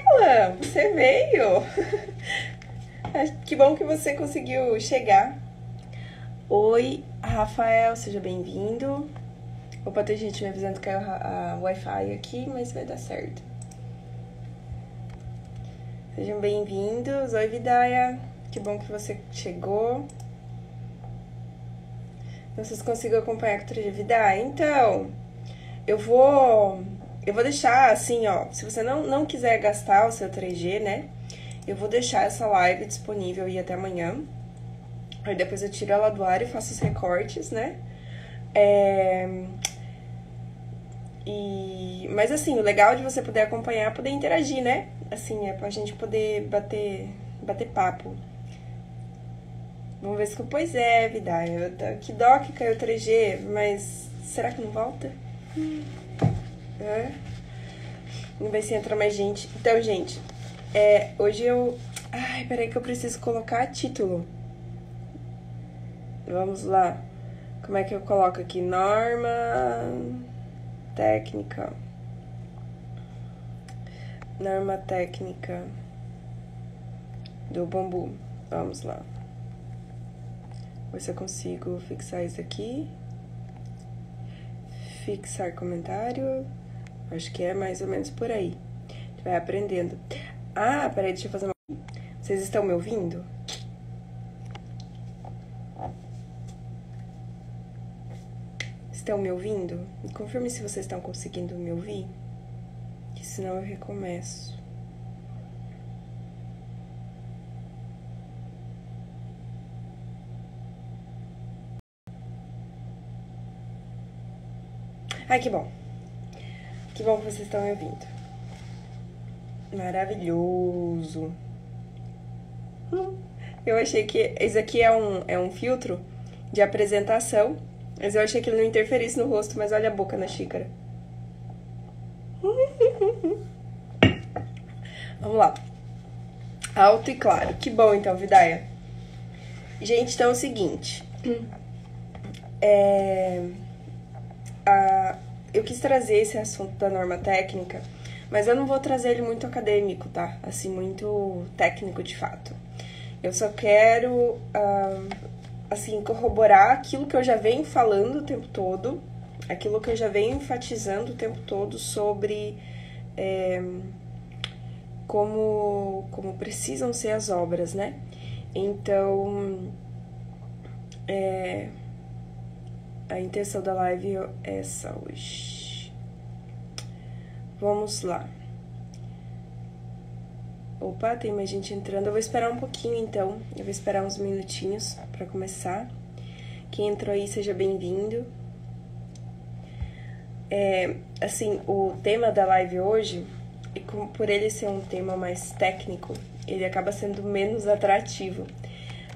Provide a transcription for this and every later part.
Rafaela, você veio. Que bom que você conseguiu chegar. Oi, Rafael, seja bem-vindo. Opa, tem gente me avisando que caiu a Wi-Fi aqui, mas vai dar certo. Sejam bem-vindos. Oi, Vidaia. Que bom que você chegou. Vocês conseguem acompanhar com o 3G Vidaia? Então, eu vou deixar assim, ó. Se você não quiser gastar o seu 3G, né? Eu vou deixar essa live disponível aí até amanhã. Aí depois eu tiro ela do ar e faço os recortes, né? Mas assim, o legal de você poder acompanhar é poder interagir, né? Assim, é pra gente poder bater papo. Vamos ver se... Pois é, Vidaia. Que dó que caiu o 3G, mas será que não volta? Vamos ver se entra mais gente. Então, gente, hoje eu... Ai, peraí que eu preciso colocar título. Vamos lá. Como é que eu coloco aqui? Norma técnica. Norma técnica do bambu. Vamos lá. Ver se eu consigo fixar isso aqui. Fixar comentário. Acho que é mais ou menos por aí. A gente vai aprendendo. Ah, peraí, deixa eu fazer uma... Vocês estão me ouvindo? Estão me ouvindo? Confirme se vocês estão conseguindo me ouvir. Que senão eu recomeço. Ai, que bom. Que bom que vocês estão me ouvindo. Maravilhoso. Eu achei que esse aqui é um filtro de apresentação, mas eu achei que ele não interferisse no rosto, mas olha a boca na xícara. Vamos lá. Alto e claro. Que bom, então, Vidaia. Gente, então é o seguinte. Eu quis trazer esse assunto da norma técnica, mas eu não vou trazer ele muito acadêmico, tá? Assim, muito técnico de fato. Eu só quero, assim, corroborar aquilo que eu já venho falando o tempo todo, aquilo que eu já venho enfatizando o tempo todo sobre como precisam ser as obras, né? Então, a intenção da live é essa hoje. Vamos lá. Opa, tem mais gente entrando. Eu vou esperar um pouquinho, então. Eu vou esperar uns minutinhos para começar. Quem entrou aí, seja bem-vindo. Assim, o tema da live hoje, e por ele ser um tema mais técnico, ele acaba sendo menos atrativo.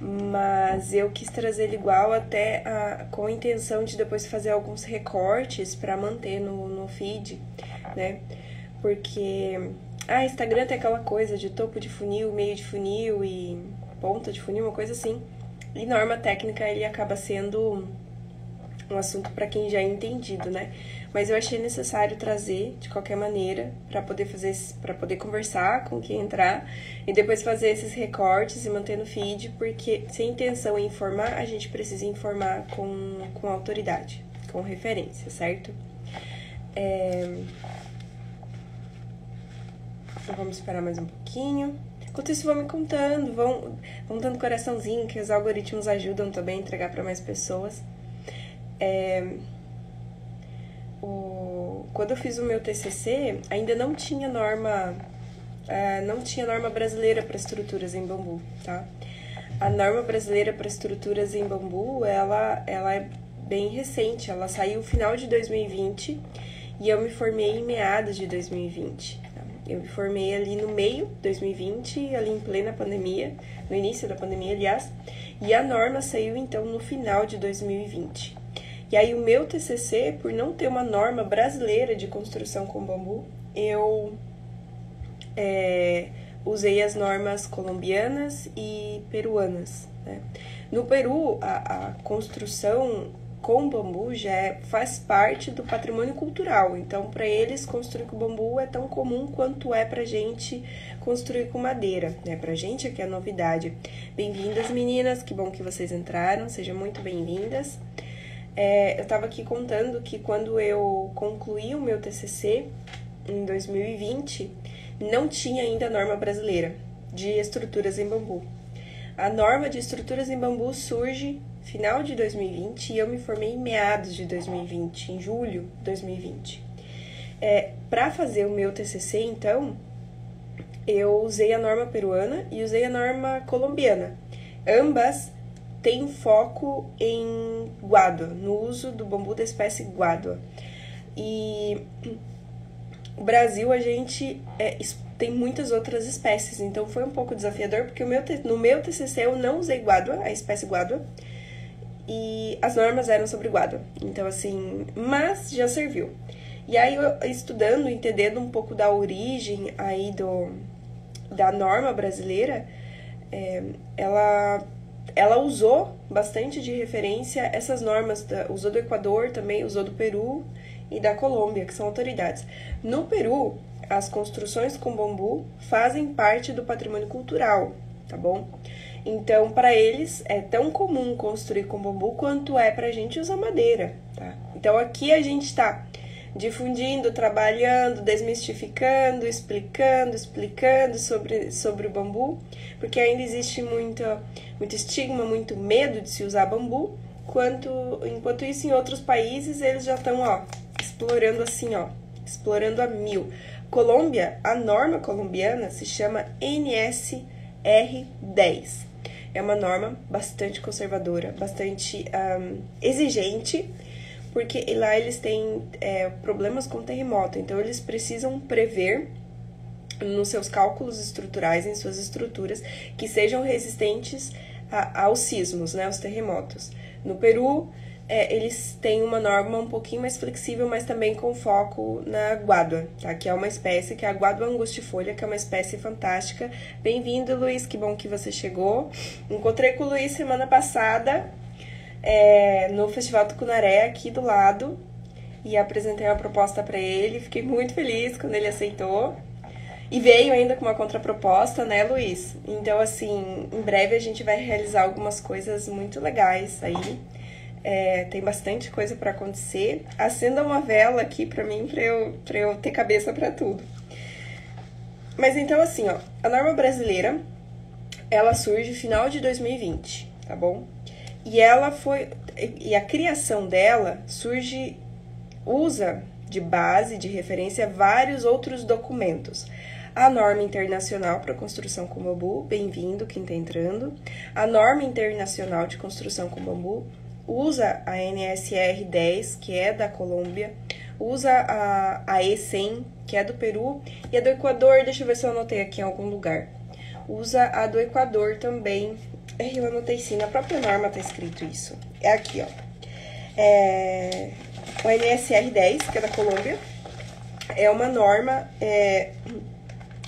Mas eu quis trazer ele igual até com a intenção de depois fazer alguns recortes para manter no feed, né? Porque Instagram tem aquela coisa de topo de funil, meio de funil e ponta de funil, uma coisa assim. E norma técnica ele acaba sendo um assunto para quem já é entendido, né? Mas eu achei necessário trazer de qualquer maneira para poder conversar com quem entrar e depois fazer esses recortes e manter no feed, porque se a intenção é informar, a gente precisa informar com autoridade, com referência, certo? Então vamos esperar mais um pouquinho. Enquanto isso, vão me contando, vão dando coraçãozinho, que os algoritmos ajudam também a entregar para mais pessoas. Quando eu fiz o meu TCC, ainda não tinha norma brasileira para estruturas em bambu, tá? A norma brasileira para estruturas em bambu, ela é bem recente, ela saiu no final de 2020 e eu me formei em meados de 2020. Tá? Eu me formei ali no meio de 2020, ali em plena pandemia, no início da pandemia, aliás, e a norma saiu então no final de 2020. E aí o meu TCC, por não ter uma norma brasileira de construção com bambu, eu usei as normas colombianas e peruanas, né? No Peru, a construção com bambu já faz parte do patrimônio cultural. Então, para eles, construir com bambu é tão comum quanto é pra gente construir com madeira, né? Pra gente aqui é novidade. Bem-vindas, meninas, que bom que vocês entraram, sejam muito bem-vindas. Eu estava aqui contando que quando eu concluí o meu TCC, em 2020, não tinha ainda a norma brasileira de estruturas em bambu. A norma de estruturas em bambu surge final de 2020 e eu me formei em meados de 2020, em julho de 2020. Para fazer o meu TCC, então, eu usei a norma peruana e usei a norma colombiana. Ambas têm foco em guádua, no uso do bambu da espécie guádua. E o Brasil, a gente tem muitas outras espécies, então foi um pouco desafiador, porque no meu TCC eu não usei guádua, a espécie guádua, e as normas eram sobre guádua, então assim, mas já serviu. E aí, eu, estudando, entendendo um pouco da origem aí da norma brasileira, ela usou bastante de referência essas normas, usou do Equador também, usou do Peru e da Colômbia, que são autoridades. No Peru, as construções com bambu fazem parte do patrimônio cultural, tá bom? Então, para eles, é tão comum construir com bambu quanto é pra gente usar madeira, tá? Então, aqui a gente tá difundindo, trabalhando, desmistificando, explicando sobre o bambu, porque ainda existe muito estigma, muito medo de se usar bambu, enquanto isso em outros países eles já estão, explorando assim, explorando a mil. Colômbia, a norma colombiana se chama NSR10. É uma norma bastante conservadora, bastante exigente, porque lá eles têm problemas com terremoto, então eles precisam prever nos seus cálculos estruturais, em suas estruturas, que sejam resistentes aos sismos, né, aos terremotos. No Peru, eles têm uma norma um pouquinho mais flexível, mas também com foco na guádua, tá? Que é uma espécie, que é a guádua angustifolha, que é uma espécie fantástica. Bem-vindo, Luiz, que bom que você chegou. Encontrei com o Luiz semana passada, no Festival Tucunaré, aqui do lado, e apresentei uma proposta para ele. Fiquei muito feliz quando ele aceitou. E veio ainda com uma contraproposta, né, Luiz? Então, assim, em breve a gente vai realizar algumas coisas muito legais aí. Tem bastante coisa para acontecer. Acenda uma vela aqui para mim, para eu ter cabeça para tudo. Mas então, assim, a norma brasileira, ela surge no final de 2020, tá bom? E a criação dela usa de base, de referência, vários outros documentos. A norma internacional para construção com bambu, bem-vindo quem está entrando. A norma internacional de construção com bambu usa a NSR 10, que é da Colômbia, usa a E100, que é do Peru, e a do Equador, deixa eu ver se eu anotei aqui em algum lugar. Usa a do Equador também. Eu anotei sim, na própria norma tá escrito isso. É aqui, o NSR 10, que é da Colômbia, é uma norma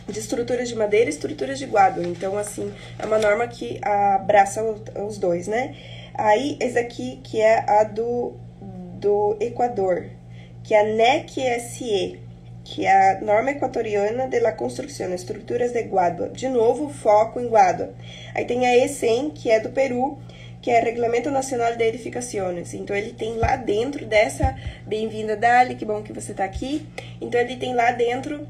de estruturas de madeira e estruturas de guádua. Então, assim, é uma norma que abraça os dois, né? Aí, esse aqui, que é a do Equador, que é a NEC-SE, que é a Norma Equatoriana de la Construcción, Estruturas de Guádua. De novo, foco em guádua. Aí tem a E100, que é do Peru, que é Regulamento Nacional de Edificações. Então, ele tem lá dentro dessa... Bem-vinda, Dali, que bom que você tá aqui. Então, ele tem lá dentro...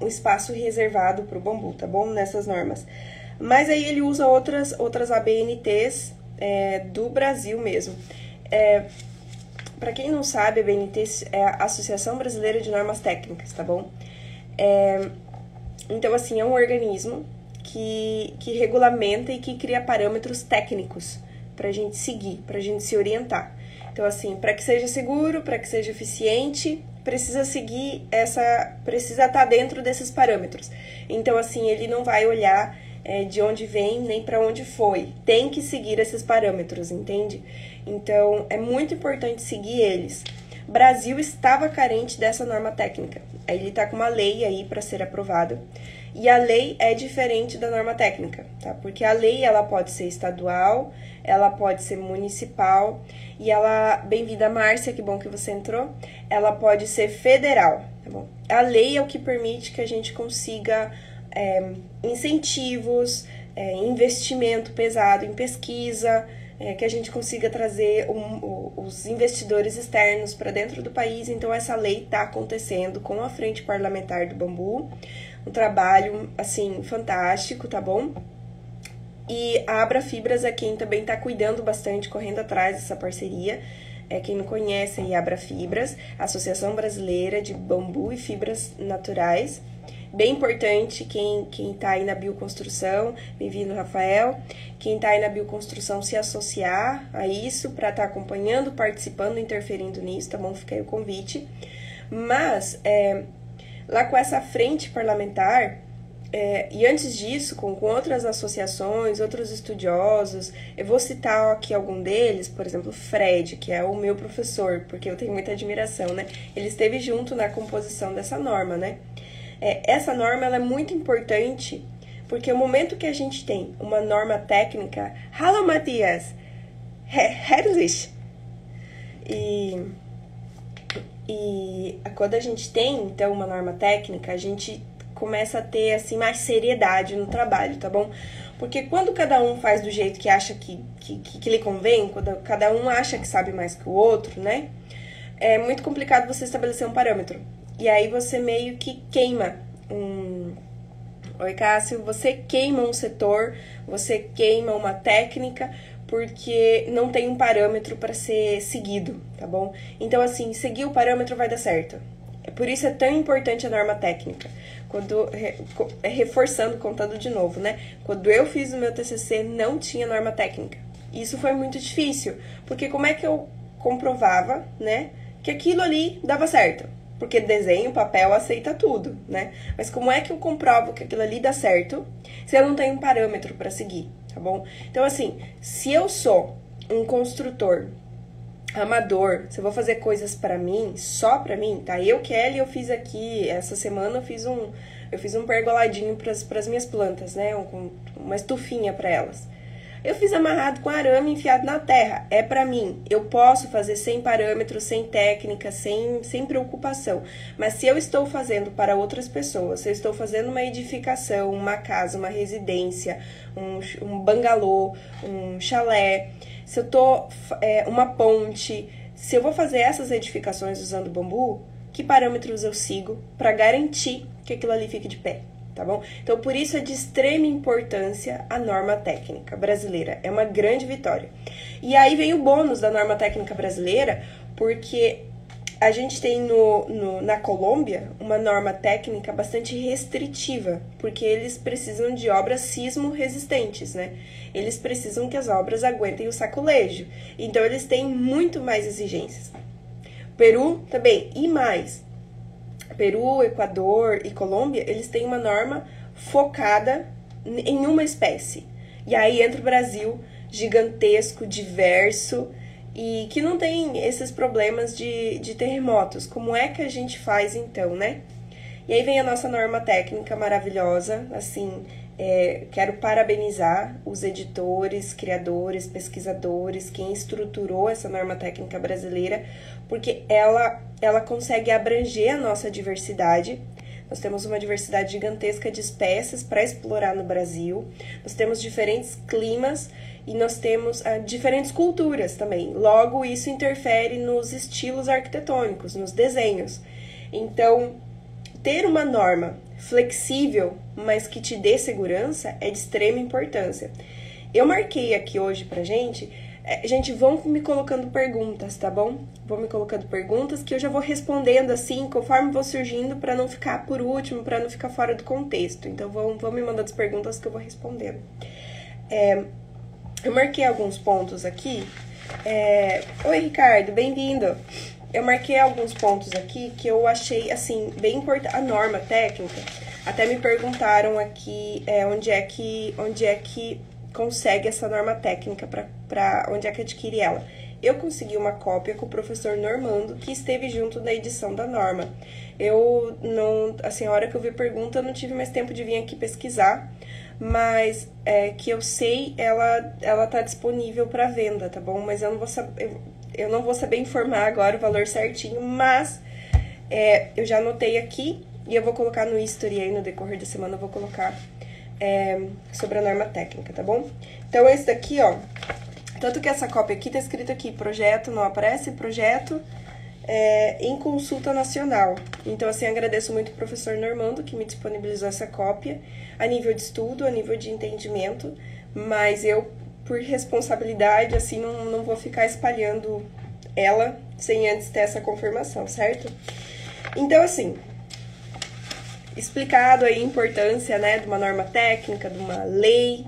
um espaço reservado para o bambu, tá bom? Nessas normas. Mas aí ele usa outras ABNTs do Brasil mesmo. Para quem não sabe, a ABNT é a Associação Brasileira de Normas Técnicas, tá bom? Então, assim, é um organismo que regulamenta e que cria parâmetros técnicos pra gente seguir, pra gente se orientar. Então, assim, para que seja seguro, para que seja eficiente, precisa estar dentro desses parâmetros. Então, assim, ele não vai olhar de onde vem nem para onde foi. Tem que seguir esses parâmetros, entende? Então, é muito importante seguir eles. Brasil estava carente dessa norma técnica. Aí ele está com uma lei aí para ser aprovada. E a lei é diferente da norma técnica, tá? Porque a lei, ela pode ser estadual, ela pode ser municipal, e ela, bem-vinda Márcia, que bom que você entrou, ela pode ser federal, tá bom? A lei é o que permite que a gente consiga incentivos, investimento pesado em pesquisa, que a gente consiga trazer os investidores externos para dentro do país. Então, essa lei está acontecendo com a Frente Parlamentar do Bambu, um trabalho, assim, fantástico, tá bom? E a Abrafibras é quem também está cuidando bastante, correndo atrás dessa parceria. Quem não conhece aí a Abrafibras, Associação Brasileira de Bambu e Fibras Naturais. Bem importante, quem tá aí na bioconstrução, bem-vindo, Rafael. Quem tá aí na bioconstrução se associar a isso para estar acompanhando, participando, interferindo nisso, tá bom? Fica aí o convite. Mas, lá com essa frente parlamentar, e antes disso, com outras associações, outros estudiosos, eu vou citar aqui algum deles, por exemplo, Fred, que é o meu professor, porque eu tenho muita admiração, né? Ele esteve junto na composição dessa norma, né? Essa norma ela é muito importante, porque o momento que a gente tem uma norma técnica... Hallo, Matthias! Herrlich! E quando a gente tem, então, uma norma técnica, a gente começa a ter, assim, mais seriedade no trabalho, tá bom? Porque quando cada um faz do jeito que acha que lhe convém, quando cada um acha que sabe mais que o outro, né? É muito complicado você estabelecer um parâmetro. E aí você meio que queima Oi, Cássio, você queima um setor, você queima uma técnica, porque não tem um parâmetro para ser seguido, tá bom? Então, assim, seguir o parâmetro vai dar certo. Por isso é tão importante a norma técnica. Reforçando, contando de novo, né? Quando eu fiz o meu TCC, não tinha norma técnica. Isso foi muito difícil, porque como é que eu comprovava, né, que aquilo ali dava certo? Porque desenho, papel, aceita tudo, né? Mas como é que eu comprovo que aquilo ali dá certo se eu não tenho um parâmetro para seguir, tá bom? Então, assim, se eu sou um construtor amador, se eu vou fazer coisas para mim, só para mim, tá? Kelly, eu fiz aqui, essa semana eu fiz um pergoladinho pras minhas plantas, né? Uma estufinha para elas. Eu fiz amarrado com arame enfiado na terra. É pra mim. Eu posso fazer sem parâmetros, sem técnica, sem preocupação. Mas se eu estou fazendo para outras pessoas, se eu estou fazendo uma edificação, uma casa, uma residência, um bangalô, um chalé, se eu tô uma ponte, se eu vou fazer essas edificações usando bambu, que parâmetros eu sigo para garantir que aquilo ali fique de pé? Tá bom? Então, por isso é de extrema importância a norma técnica brasileira. É uma grande vitória. E aí vem o bônus da norma técnica brasileira, porque a gente tem na Colômbia uma norma técnica bastante restritiva, porque eles precisam de obras sismo-resistentes, né? Eles precisam que as obras aguentem o saculejo. Então, eles têm muito mais exigências. Peru também, e mais. Peru, Equador e Colômbia, eles têm uma norma focada em uma espécie. E aí entra o Brasil, gigantesco, diverso, e que não tem esses problemas de terremotos. Como é que a gente faz então, né? E aí vem a nossa norma técnica maravilhosa, assim, quero parabenizar os editores, criadores, pesquisadores, quem estruturou essa norma técnica brasileira, porque ela consegue abranger a nossa diversidade. Nós temos uma diversidade gigantesca de espécies para explorar no Brasil, nós temos diferentes climas e nós temos diferentes culturas também. Logo, isso interfere nos estilos arquitetônicos, nos desenhos. Então, ter uma norma flexível, mas que te dê segurança, é de extrema importância. Eu marquei aqui hoje pra gente, vão me colocando perguntas, tá bom? Vão me colocando perguntas que eu já vou respondendo assim, conforme vou surgindo, pra não ficar por último, pra não ficar fora do contexto. Então, vão me mandando as perguntas que eu vou respondendo. Eu marquei alguns pontos aqui. Oi, Ricardo, bem-vindo. Eu marquei alguns pontos aqui que eu achei, assim, bem importante. A norma técnica, até me perguntaram aqui onde é que consegue essa norma técnica, onde é que adquire ela. eu consegui uma cópia com o professor Normando, que esteve junto na edição da norma. Eu não, assim, a hora que eu vi a pergunta, eu não tive mais tempo de vir aqui pesquisar, mas que eu sei, ela tá disponível para venda, tá bom? Mas eu não vou saber informar agora o valor certinho, mas eu já anotei aqui e eu vou colocar no history aí no decorrer da semana, eu vou colocar sobre a norma técnica, tá bom? Então, esse daqui, ó, tanto que essa cópia aqui tá escrito aqui, projeto, não aparece, projeto em consulta nacional. Então, assim, agradeço muito o professor Normando, que me disponibilizou essa cópia, a nível de estudo, a nível de entendimento, mas eu, por responsabilidade, assim, não vou ficar espalhando ela sem antes ter essa confirmação, certo? Então, assim, explicado aí a importância, né, de uma norma técnica, de uma lei,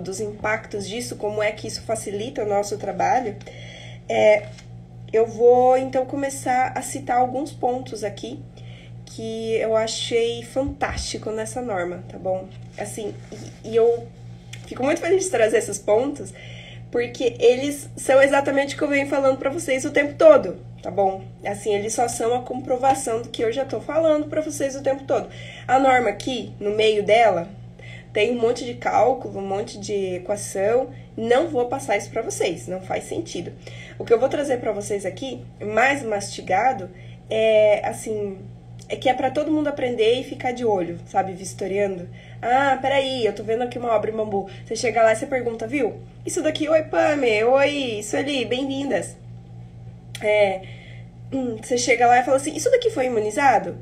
dos impactos disso, como é que isso facilita o nosso trabalho, eu vou, então, começar a citar alguns pontos aqui que eu achei fantástico nessa norma, tá bom? Assim, e eu fico muito feliz de trazer esses pontos, porque eles são exatamente o que eu venho falando pra vocês o tempo todo, tá bom? Assim, eles só são a comprovação do que eu já tô falando pra vocês o tempo todo. A norma aqui, no meio dela, tem um monte de cálculo, um monte de equação, não vou passar isso pra vocês, não faz sentido. O que eu vou trazer pra vocês aqui, mais mastigado, assim, que é pra todo mundo aprender e ficar de olho, sabe, vistoriando. Ah, peraí, eu tô vendo aqui uma obra em bambu. Você chega lá e você pergunta, viu? Isso daqui, oi, Pame, oi, Sueli, bem-vindas. Você chega lá e fala assim, isso daqui foi imunizado?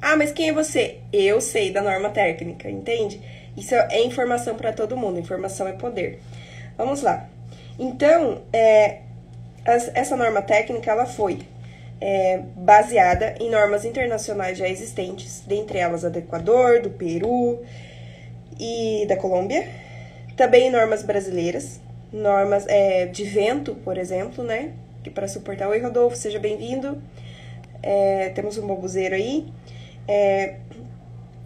Ah, mas quem é você? Eu sei da norma técnica, entende? Isso é informação para todo mundo, informação é poder. Vamos lá. Então, essa norma técnica, ela foi baseada em normas internacionais já existentes, dentre elas a do Equador, do Peru e da Colômbia. Também normas brasileiras, normas de vento, por exemplo, né? Que para suportar... Oi, Rodolfo, seja bem-vindo. Temos um bambuzeiro aí.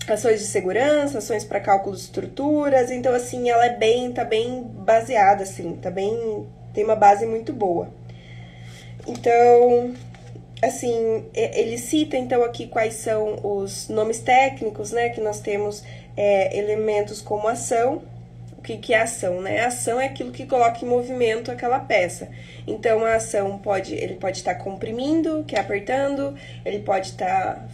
Ações de segurança, ações para cálculo de estruturas. Então, assim, ela tá bem baseada, assim, tem uma base muito boa. Então, assim, ele cita, então, aqui quais são os nomes técnicos, né? Que nós temos elementos como ação. O que é ação, né? A ação é aquilo que coloca em movimento aquela peça. Então, a ação ele pode estar comprimindo, que é apertando, ele pode estar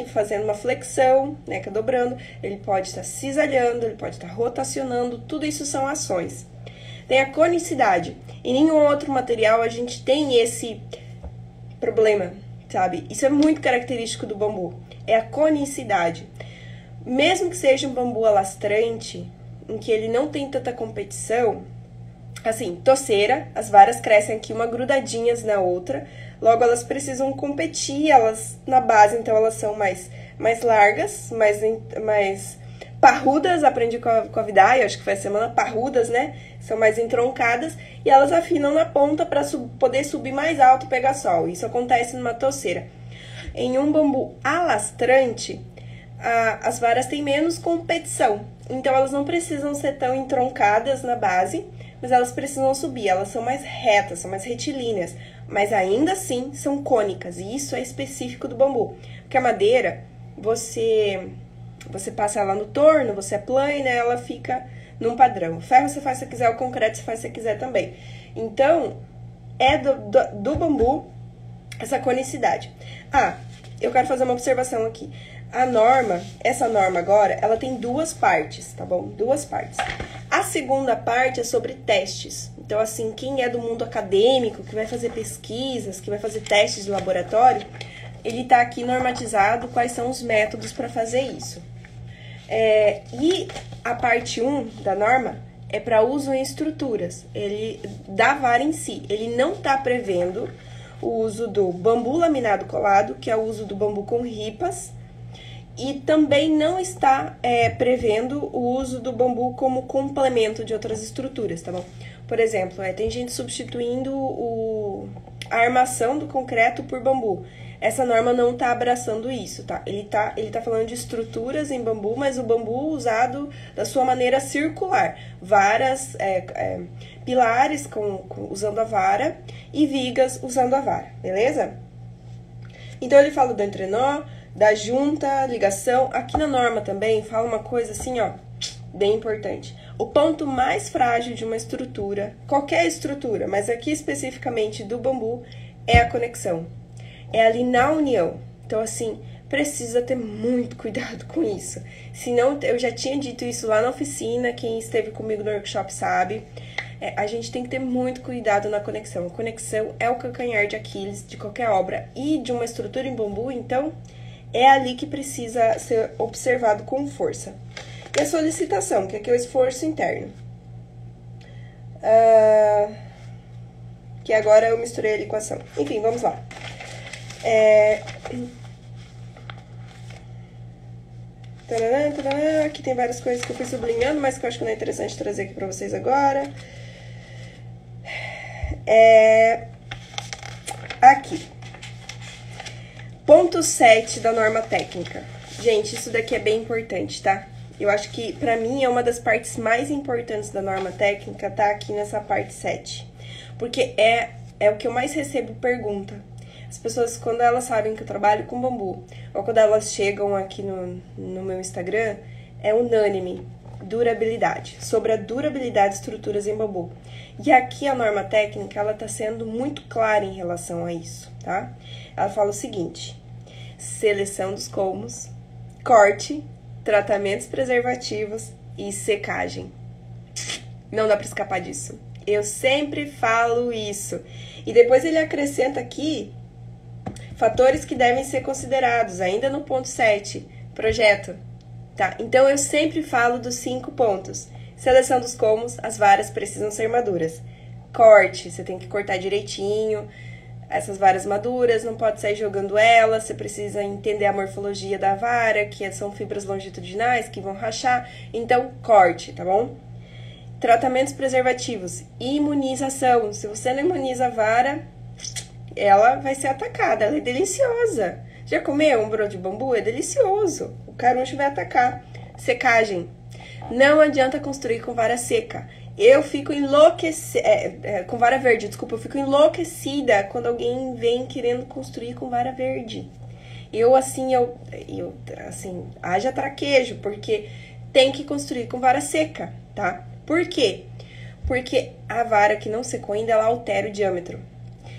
fazendo uma flexão, né, que é dobrando, ele pode estar cisalhando, ele pode estar rotacionando, tudo isso são ações. Tem a conicidade. Em nenhum outro material a gente tem esse problema, sabe? Isso é muito característico do bambu. É a conicidade. Mesmo que seja um bambu alastrante, em que ele não tem tanta competição, assim, toceira, as varas crescem aqui uma grudadinhas na outra, logo elas precisam competir, elas na base, então elas são mais largas, mais parrudas, aprendi com a Vidai, acho que foi a semana, parrudas, né, são mais entroncadas, e elas afinam na ponta para poder subir mais alto e pegar sol, isso acontece numa toceira. Em um bambu alastrante, as varas têm menos competição, então elas não precisam ser tão entroncadas na base, mas elas precisam subir, elas são mais retas, são mais retilíneas, mas ainda assim são cônicas, e isso é específico do bambu, porque a madeira, você passa ela no torno, você plana, ela fica num padrão. O ferro você faz se quiser, o concreto você faz se quiser também. Então, do bambu essa conicidade. Eu quero fazer uma observação aqui. Essa norma agora, ela tem duas partes, tá bom? Duas partes. A segunda parte é sobre testes. Então, assim, quem é do mundo acadêmico, que vai fazer pesquisas, que vai fazer testes de laboratório, ele tá aqui normatizado quais são os métodos para fazer isso. E a parte 1 da norma é para uso em estruturas. Ele, da vara em si, ele não tá prevendo o uso do bambu laminado colado, que é o uso do bambu com ripas, e também não está prevendo o uso do bambu como complemento de outras estruturas, tá bom? Por exemplo, tem gente substituindo a armação do concreto por bambu. Essa norma não tá abraçando isso, tá? Ele tá falando de estruturas em bambu, mas o bambu usado da sua maneira circular. Varas, pilares usando a vara e vigas usando a vara, beleza? Então, ele fala do entrenó, da junta, ligação. Aqui na norma também fala uma coisa assim, ó, bem importante. O ponto mais frágil de uma estrutura, qualquer estrutura, mas aqui especificamente do bambu, é a conexão. É ali na união. Então, assim, precisa ter muito cuidado com isso. Senão, eu já tinha dito isso lá na oficina, quem esteve comigo no workshop sabe. A gente tem que ter muito cuidado na conexão. A conexão é o calcanhar de Aquiles de qualquer obra e de uma estrutura em bambu, então é ali que precisa ser observado com força. E a solicitação, que aqui é o esforço interno. Que agora eu misturei ali com a ação. Enfim, vamos lá. Aqui tem várias coisas que eu fui sublinhando, mas que eu acho que não é interessante trazer aqui pra vocês agora. Aqui. Ponto 7 da norma técnica. Gente, isso daqui é bem importante, tá? Eu acho que, pra mim, é uma das partes mais importantes da norma técnica, tá aqui nessa parte 7. Porque é o que eu mais recebo pergunta. As pessoas, quando elas sabem que eu trabalho com bambu, ou quando elas chegam aqui no meu Instagram, é unânime. Durabilidade. Sobre a durabilidade de estruturas em bambu. E aqui a norma técnica, ela tá sendo muito clara em relação a isso, tá? Ela fala o seguinte: seleção dos colmos, corte, tratamentos preservativos e secagem. Não dá pra escapar disso. Eu sempre falo isso. E depois ele acrescenta aqui fatores que devem ser considerados, ainda no ponto 7, projeto. Tá? Então, eu sempre falo dos 5 pontos. Seleção dos colmos, as varas precisam ser maduras. Corte, você tem que cortar direitinho. Essas varas maduras, não pode sair jogando elas, você precisa entender a morfologia da vara, que são fibras longitudinais que vão rachar. Então, corte, tá bom? Tratamentos preservativos, imunização. Se você não imuniza a vara, ela vai ser atacada, ela é deliciosa. Já comeu um broto de bambu? É delicioso. O caruncho vai atacar. Secagem. Não adianta construir com vara seca. Eu fico enlouquecida, com vara verde, desculpa, eu fico enlouquecida quando alguém vem querendo construir com vara verde. Eu haja traquejo, porque tem que construir com vara seca, tá? Por quê? Porque a vara que não secou ainda, ela altera o diâmetro.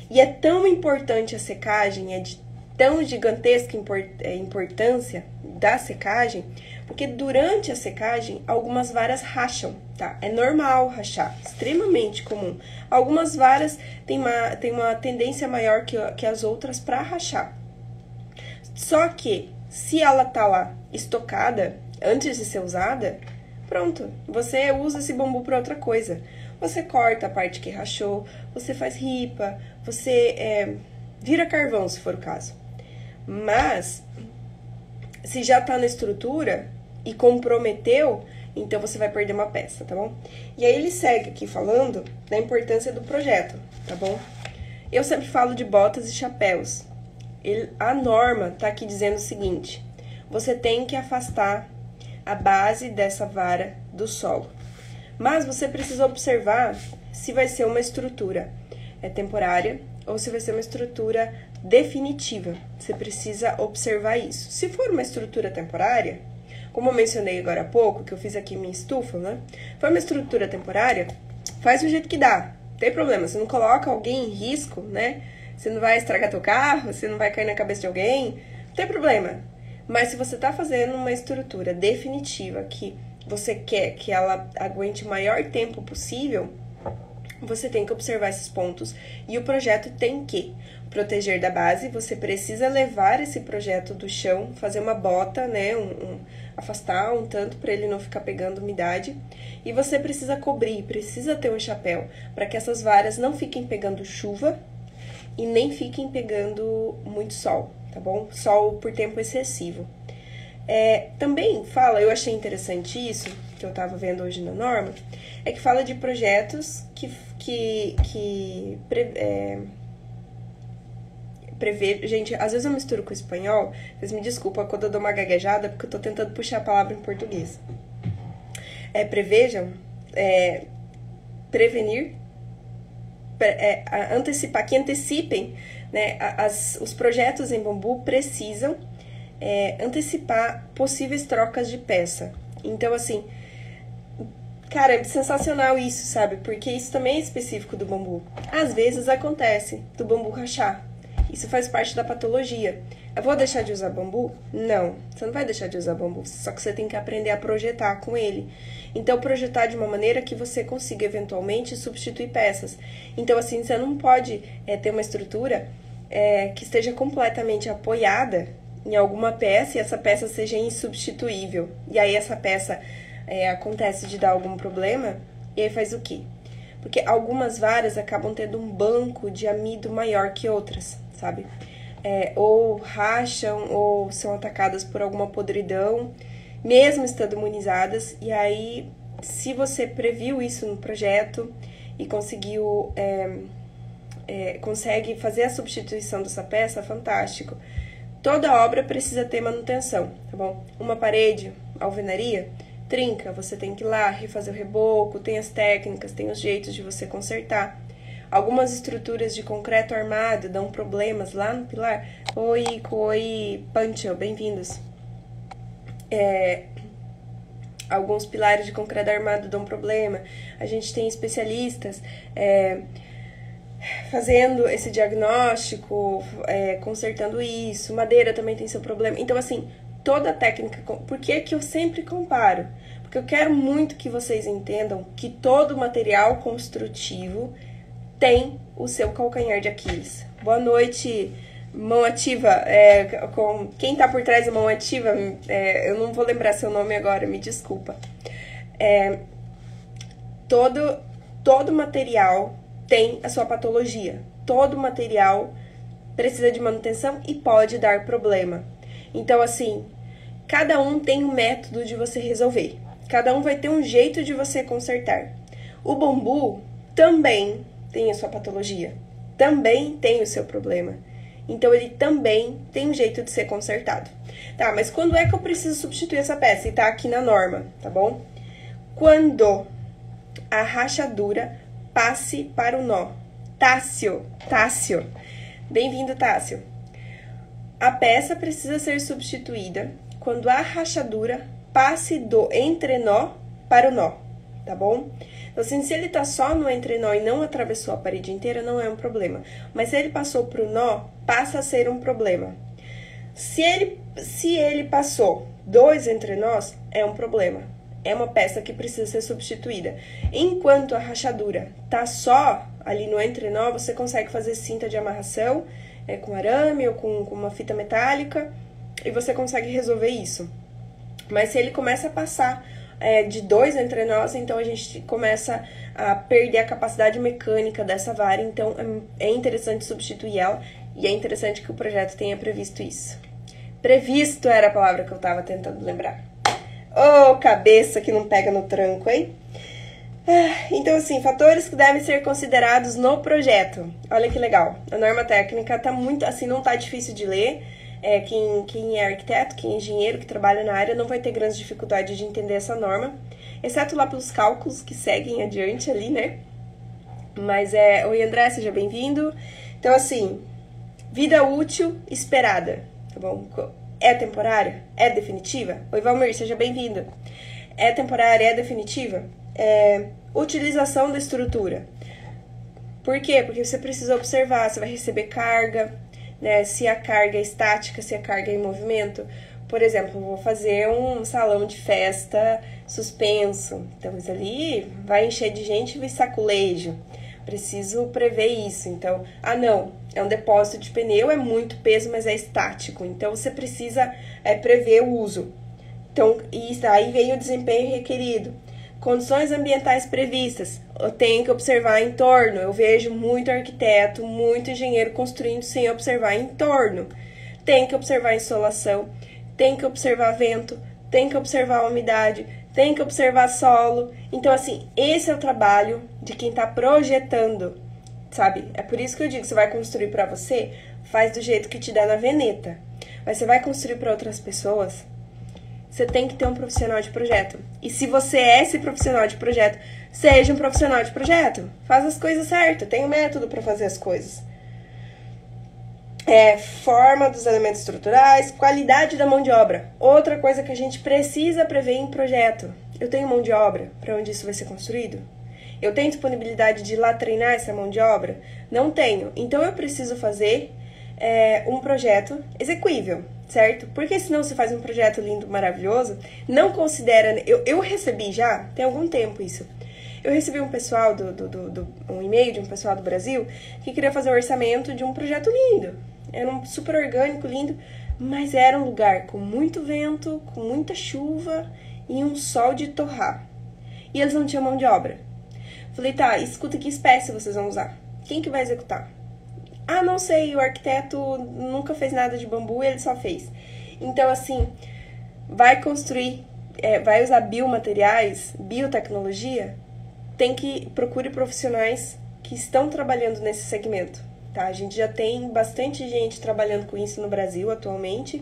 E é tão importante a secagem, é de tão gigantesca importância da secagem, porque durante a secagem, algumas varas racham, tá? É normal rachar, extremamente comum. Algumas varas têm uma tendência maior que as outras para rachar. Só que, se ela tá lá estocada, antes de ser usada, pronto, você usa esse bambu para outra coisa. Você corta a parte que rachou, você faz ripa, você vira carvão, se for o caso. Mas, se já tá na estrutura e comprometeu, então você vai perder uma peça, tá bom? E aí ele segue aqui falando da importância do projeto, tá bom? Eu sempre falo de botas e chapéus. A norma tá aqui dizendo o seguinte: você tem que afastar a base dessa vara do solo. Mas você precisa observar se vai ser uma estrutura temporária ou se vai ser uma estrutura definitiva. Você precisa observar isso. Se for uma estrutura temporária, como eu mencionei agora há pouco, que eu fiz aqui minha estufa, né? For uma estrutura temporária, faz do jeito que dá. Não tem problema, você não coloca alguém em risco, né? Você não vai estragar teu carro, você não vai cair na cabeça de alguém, não tem problema. Mas se você tá fazendo uma estrutura definitiva que você quer que ela aguente o maior tempo possível, você tem que observar esses pontos. E o projeto tem que proteger da base, você precisa levar esse projeto do chão, fazer uma bota, né, afastar um tanto para ele não ficar pegando umidade. E você precisa cobrir, precisa ter um chapéu, para que essas varas não fiquem pegando chuva e nem fiquem pegando muito sol, tá bom? Sol por tempo excessivo. Também fala, eu achei interessante isso, que eu tava vendo hoje na norma, é que fala de projetos que prevê... Gente, às vezes eu misturo com o espanhol, vocês me desculpam quando eu dou uma gaguejada, porque eu tô tentando puxar a palavra em português. Prevejam prevenir, antecipar, que antecipem, né? Os projetos em bambu precisam antecipar possíveis trocas de peça. Então, assim, cara, é sensacional isso, sabe? Porque isso também é específico do bambu. Às vezes acontece do bambu rachar. Isso faz parte da patologia. Eu vou deixar de usar bambu? Não, você não vai deixar de usar bambu. Só que você tem que aprender a projetar com ele. Então, projetar de uma maneira que você consiga, eventualmente, substituir peças. Então, assim, você não pode ter uma estrutura que esteja completamente apoiada em alguma peça e essa peça seja insubstituível. E aí, essa peça acontece de dar algum problema, e aí faz o quê? Porque algumas varas acabam tendo um banco de amido maior que outras, sabe? Ou racham, ou são atacadas por alguma podridão, mesmo estando imunizadas. E aí, se você previu isso no projeto e conseguiu, consegue fazer a substituição dessa peça, fantástico. Toda obra precisa ter manutenção, tá bom? Uma parede, alvenaria, trinca, você tem que ir lá, refazer o reboco, tem as técnicas, tem os jeitos de você consertar. Algumas estruturas de concreto armado dão problemas lá no pilar. Oi, Pancho, bem-vindos. Alguns pilares de concreto armado dão problema. A gente tem especialistas fazendo esse diagnóstico, consertando isso. Madeira também tem seu problema. Então, assim, toda a técnica... Por que que eu sempre comparo? Porque eu quero muito que vocês entendam que todo material construtivo tem o seu calcanhar de Aquiles. Boa noite, mão ativa. Quem tá por trás da mão ativa, eu não vou lembrar seu nome agora, me desculpa. Todo material tem a sua patologia. Todo material precisa de manutenção e pode dar problema. Então, assim, cada um tem um método de você resolver. Cada um vai ter um jeito de você consertar. O bambu também tem a sua patologia. Também tem o seu problema. Então, ele também tem um jeito de ser consertado. Tá, mas quando é que eu preciso substituir essa peça? E tá aqui na norma, tá bom? Quando a rachadura passe para o nó. Tássio. Bem-vindo, Tássio. A peça precisa ser substituída quando a rachadura passe do entrenó para o nó, tá bom? Então, assim, se ele tá só no entrenó e não atravessou a parede inteira, não é um problema. Mas se ele passou pro nó, passa a ser um problema. Se ele passou 2 entrenós, é um problema. É uma peça que precisa ser substituída. Enquanto a rachadura tá só ali no entrenó, você consegue fazer cinta de amarração com arame ou com uma fita metálica e você consegue resolver isso. Mas se ele começa a passar de 2 entrenós, então a gente começa a perder a capacidade mecânica dessa vara, então é interessante substituir ela e é interessante que o projeto tenha previsto isso. Previsto era a palavra que eu estava tentando lembrar. Ô, cabeça que não pega no tranco, hein? Então, assim, fatores que devem ser considerados no projeto. Olha que legal. A norma técnica tá muito, assim, não tá difícil de ler. Quem é arquiteto, quem é engenheiro, que trabalha na área, não vai ter grandes dificuldades de entender essa norma. Exceto lá pelos cálculos que seguem adiante ali, né? Mas Oi, André, seja bem-vindo. Então, assim, vida útil esperada, tá bom? É temporária? É definitiva? Oi, Valmir, seja bem-vindo. É temporária? É definitiva? Utilização da estrutura. Por quê? Porque você precisa observar, você vai receber carga, né? Se a carga é estática, se a carga é em movimento. Por exemplo, eu vou fazer um salão de festa suspenso. Então, isso ali vai encher de gente e saculejo. Preciso prever isso. Então, não, é um depósito de pneu, é muito peso, mas é estático. Então, você precisa prever o uso. Então, isso aí vem o desempenho requerido. Condições ambientais previstas. Eu tenho que observar entorno. Eu vejo muito arquiteto, muito engenheiro construindo sem observar entorno. Tem que observar insolação, tem que observar vento, tem que observar umidade, tem que observar solo. Então, assim, esse é o trabalho de quem está projetando, sabe? É por isso que eu digo, você vai construir para você, faz do jeito que te dá na veneta. Mas você vai construir para outras pessoas, você tem que ter um profissional de projeto. E se você é esse profissional de projeto, Seja um profissional de projeto. Faz as coisas certas. Tem um método para fazer as coisas. Forma dos elementos estruturais, qualidade da mão de obra. Outra coisa que a gente precisa prever em projeto. Eu tenho mão de obra para onde isso vai ser construído? Eu tenho disponibilidade de ir lá treinar essa mão de obra? Não tenho. Então eu preciso fazer um projeto execuível, certo? Porque senão você faz um projeto lindo, maravilhoso, não considera... Eu recebi já, tem algum tempo isso. Eu recebi um pessoal um e-mail de um pessoal do Brasil que queria fazer um orçamento de um projeto lindo. Era um super orgânico, lindo, mas era um lugar com muito vento, com muita chuva e um sol de torrar. E eles não tinham mão de obra. Falei, tá, escuta, que espécie vocês vão usar? Quem que vai executar? Ah, não sei, o arquiteto nunca fez nada de bambu e ele só fez. Então, assim, vai construir, vai usar biomateriais, biotecnologia, procure profissionais que estão trabalhando nesse segmento. Tá? A gente já tem bastante gente trabalhando com isso no Brasil atualmente.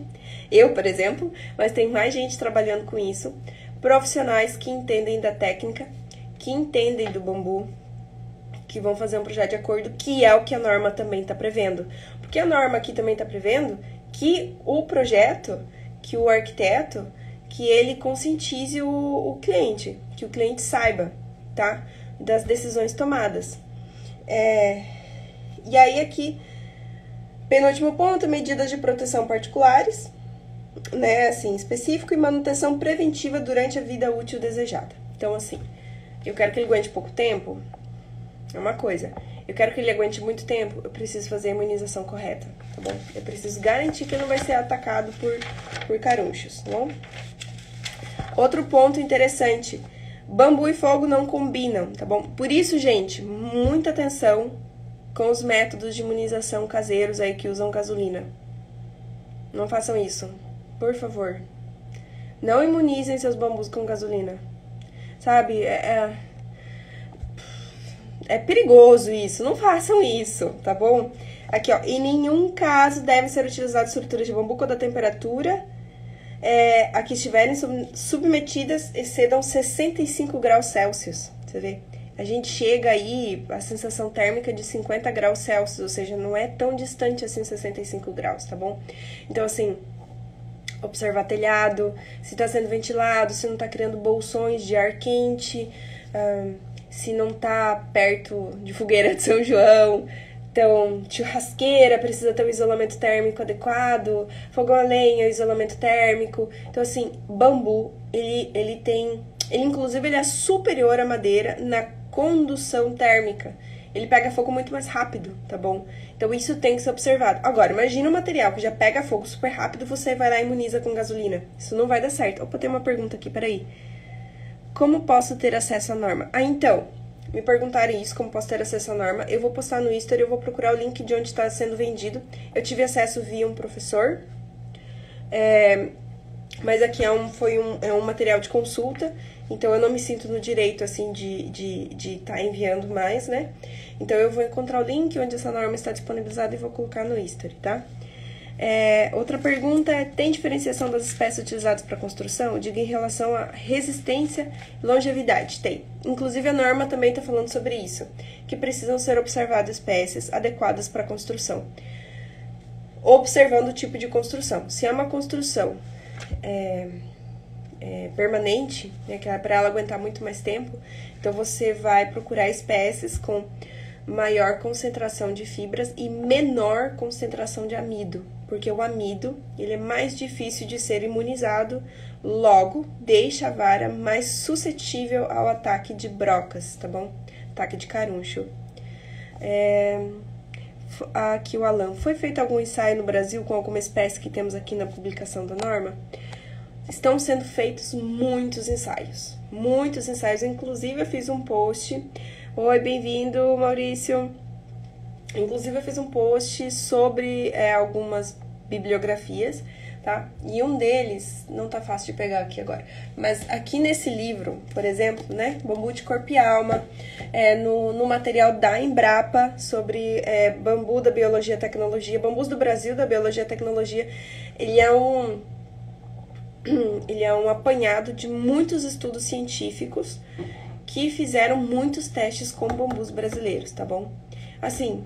Eu, por exemplo, mas tem mais gente trabalhando com isso. Profissionais que entendem da técnica, que entendem do bambu, que vão fazer um projeto de acordo, que é o que a norma também está prevendo. Porque a norma aqui também está prevendo que o projeto, que o arquiteto, que ele conscientize o cliente, que o cliente saiba, tá? Das decisões tomadas. E aí aqui, penúltimo ponto, medidas de proteção particulares, né, assim, específico, e manutenção preventiva durante a vida útil desejada. Então, assim, eu quero que ele aguente pouco tempo, é uma coisa. Eu quero que ele aguente muito tempo, eu preciso fazer a imunização correta, tá bom? Eu preciso garantir que ele não vai ser atacado por carunchos, tá bom? Outro ponto interessante, bambu e fogo não combinam, tá bom? Por isso, gente, muita atenção com os métodos de imunização caseiros aí que usam gasolina. Não façam isso, por favor. Não imunizem seus bambus com gasolina. Sabe, é perigoso isso, não façam isso, tá bom? Aqui, ó, em nenhum caso deve ser utilizado estruturas de bambu quando a temperatura a que estiverem submetidas excedam 65 graus Celsius, você vê? A gente chega aí, a sensação térmica de 50 graus Celsius, ou seja, não é tão distante assim 65 graus, tá bom? Então, assim, observar telhado, se tá sendo ventilado, se não tá criando bolsões de ar quente, se não tá perto de fogueira de São João. Então, churrasqueira precisa ter um isolamento térmico adequado, fogão a lenha, isolamento térmico. Então, assim, bambu, ele inclusive, ele é superior à madeira na condução térmica. Ele pega fogo muito mais rápido, tá bom? Então, isso tem que ser observado. Agora, imagina um material que já pega fogo super rápido, você vai lá e imuniza com gasolina. Isso não vai dar certo. Opa, tem uma pergunta aqui, peraí. Como posso ter acesso à norma? Então, me perguntaram isso, como posso ter acesso à norma. Eu vou postar no History, eu vou procurar o link de onde está sendo vendido. Eu tive acesso via um professor, mas aqui é um material de consulta, então eu não me sinto no direito, assim, de tá enviando mais, né? Então eu vou encontrar o link onde essa norma está disponibilizada e vou colocar no History, tá? Outra pergunta é, tem diferenciação das espécies utilizadas para construção? Diga em relação à resistência e longevidade. Tem. Inclusive a norma também está falando sobre isso, que precisam ser observadas espécies adequadas para construção. Observando o tipo de construção. Se é uma construção permanente, né, que é para ela aguentar muito mais tempo, então você vai procurar espécies com maior concentração de fibras e menor concentração de amido, porque o amido ele é mais difícil de ser imunizado, logo deixa a vara mais suscetível ao ataque de brocas, tá bom? Ataque de caruncho. Aqui o Alan, foi feito algum ensaio no Brasil com alguma espécie que temos aqui na publicação da norma? Estão sendo feitos muitos ensaios, inclusive eu fiz um post. Oi, bem-vindo, Maurício. Inclusive, eu fiz um post sobre algumas bibliografias, tá? E um deles, não tá fácil de pegar aqui agora, mas aqui nesse livro, por exemplo, né? Bambu de Corpo e Alma, no material da Embrapa sobre bambu da biologia e tecnologia, bambus do Brasil da biologia e tecnologia, ele é um apanhado de muitos estudos científicos que fizeram muitos testes com bambus brasileiros, tá bom? Assim,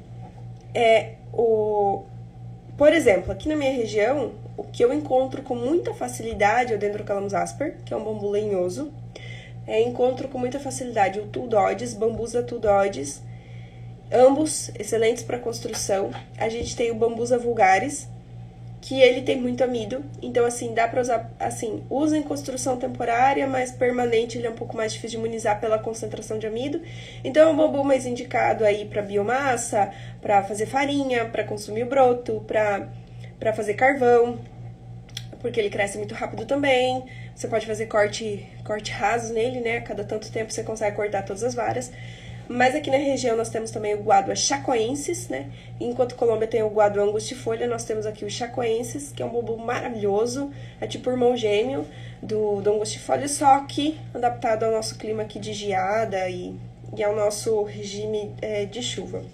por exemplo, aqui na minha região, o que eu encontro com muita facilidade é o Dendrocalamus asper, que é um bambu lenhoso. Encontro com muita facilidade o Tuldodes, Bambusa Tuldodes, ambos excelentes para construção. A gente tem o Bambusa vulgaris, que ele tem muito amido, então assim, dá para usar, assim, usa em construção temporária, mas permanente ele é um pouco mais difícil de imunizar pela concentração de amido. Então é um bambu mais indicado aí para biomassa, para fazer farinha, para consumir o broto, para fazer carvão, porque ele cresce muito rápido também. Você pode fazer corte raso nele, né? A cada tanto tempo você consegue cortar todas as varas. Mas aqui na região nós temos também o Guadua chacoensis, né? Enquanto Colômbia tem o Guadua angustifolha, nós temos aqui o chacoensis, que é um bambu maravilhoso, é tipo o irmão gêmeo do angustifolha, só que adaptado ao nosso clima aqui de geada e ao nosso regime de chuva.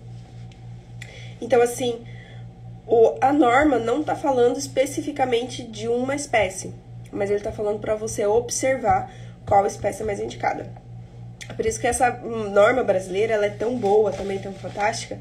Então, assim, a norma não está falando especificamente de uma espécie, mas ele está falando para você observar qual espécie é mais indicada. Por isso que essa norma brasileira, ela é tão boa, também tão fantástica,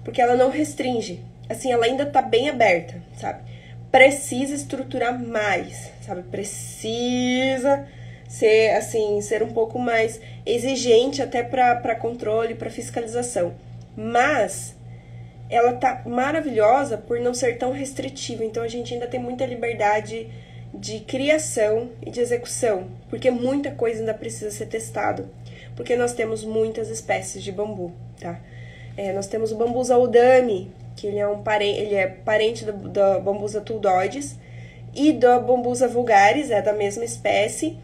porque ela não restringe. Assim, ela ainda tá bem aberta, sabe? Precisa estruturar mais, sabe? Precisa ser, assim, ser um pouco mais exigente até para controle, para fiscalização. Mas ela tá maravilhosa por não ser tão restritiva. Então, a gente ainda tem muita liberdade de criação e de execução, porque muita coisa ainda precisa ser testado. Porque nós temos muitas espécies de bambu, tá? Nós temos o Bambusa oldami, que ele é parente da Bambusa tuldodes e da Bambusa vulgaris, é da mesma espécie.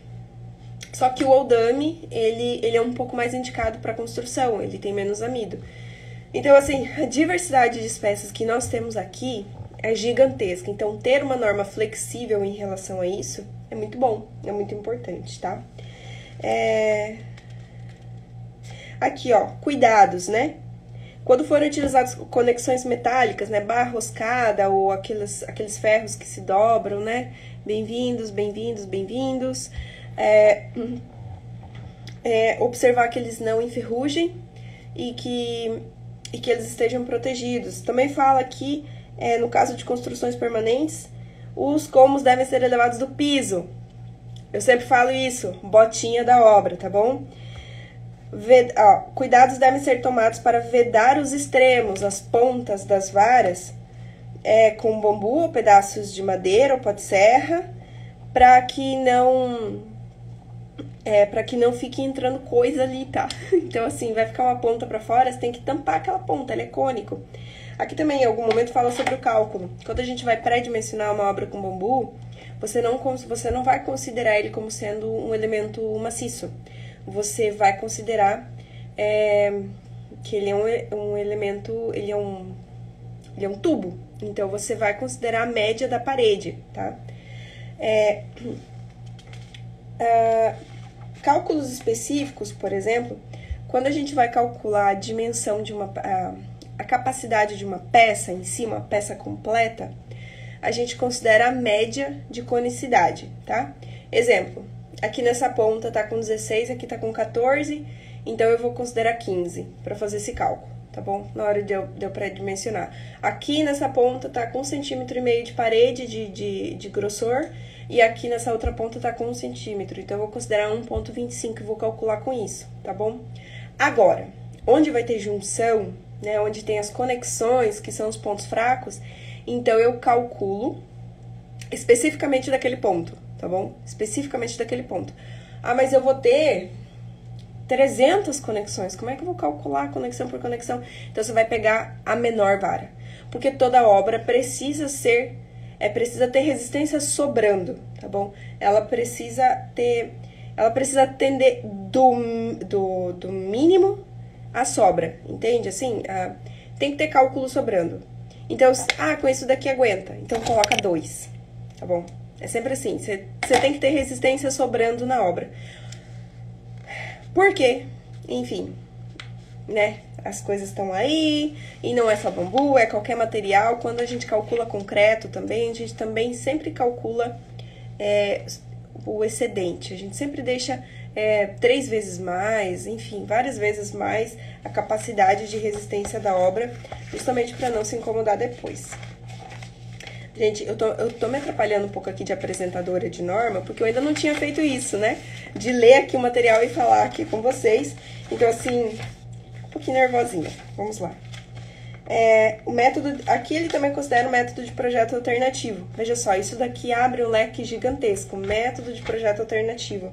Só que o oldami, ele é um pouco mais indicado para construção, ele tem menos amido. Então, assim, a diversidade de espécies que nós temos aqui é gigantesca. Então, ter uma norma flexível em relação a isso é muito bom, é muito importante, tá? Aqui, ó, cuidados, né? Quando forem utilizadas conexões metálicas, né, barra roscada ou aqueles ferros que se dobram, né? Bem-vindos, bem-vindos, bem-vindos. Observar que eles não enferrujem e que eles estejam protegidos. Também fala aqui, no caso de construções permanentes, os cômodos devem ser elevados do piso. Eu sempre falo isso, botinha da obra, tá bom? Cuidados devem ser tomados para vedar os extremos, as pontas das varas, com bambu ou pedaços de madeira ou pó-de-serra, para que não fique entrando coisa ali, tá? Então, assim, vai ficar uma ponta para fora, você tem que tampar aquela ponta, ele é cônico. Aqui também, em algum momento, fala sobre o cálculo. Quando a gente vai pré-dimensionar uma obra com bambu, você não vai considerar ele como sendo um elemento maciço. Você vai considerar que ele é um elemento, ele é um tubo. Então, você vai considerar a média da parede, tá? Cálculos específicos, por exemplo, quando a gente vai calcular a dimensão de a capacidade de uma peça em si, uma peça completa, a gente considera a média de conicidade, tá? Exemplo, aqui nessa ponta tá com 16, aqui tá com 14, então eu vou considerar 15 para fazer esse cálculo, tá bom? Na hora de eu pré-dimensionar. Aqui nessa ponta tá com 1,5 centímetro de parede de grossor, e aqui nessa outra ponta tá com 1 centímetro, então eu vou considerar 1,25 e vou calcular com isso, tá bom? Agora, onde vai ter junção, né, onde tem as conexões, que são os pontos fracos, então eu calculo especificamente daquele ponto, tá bom? Especificamente daquele ponto. Mas eu vou ter 300 conexões, como é que eu vou calcular conexão por conexão? Então, você vai pegar a menor vara, porque toda obra precisa ter resistência sobrando, tá bom? Ela precisa atender do mínimo à sobra, entende? Assim, tem que ter cálculo sobrando. Então, com isso daqui aguenta, então coloca 2, tá bom? É sempre assim, você tem que ter resistência sobrando na obra. Por quê? Enfim, né? As coisas estão aí, e não é só bambu, é qualquer material. Quando a gente calcula concreto também, a gente também sempre calcula o excedente. A gente sempre deixa 3 vezes mais, enfim, várias vezes mais a capacidade de resistência da obra, justamente para não se incomodar depois. Gente, eu tô me atrapalhando um pouco aqui de apresentadora de norma, porque eu ainda não tinha feito isso, né? De ler aqui o material e falar aqui com vocês. Então, assim, um pouquinho nervosinha. Vamos lá. O método, aqui ele também considera um método de projeto alternativo. Veja só, isso daqui abre um leque gigantesco. Método de projeto alternativo.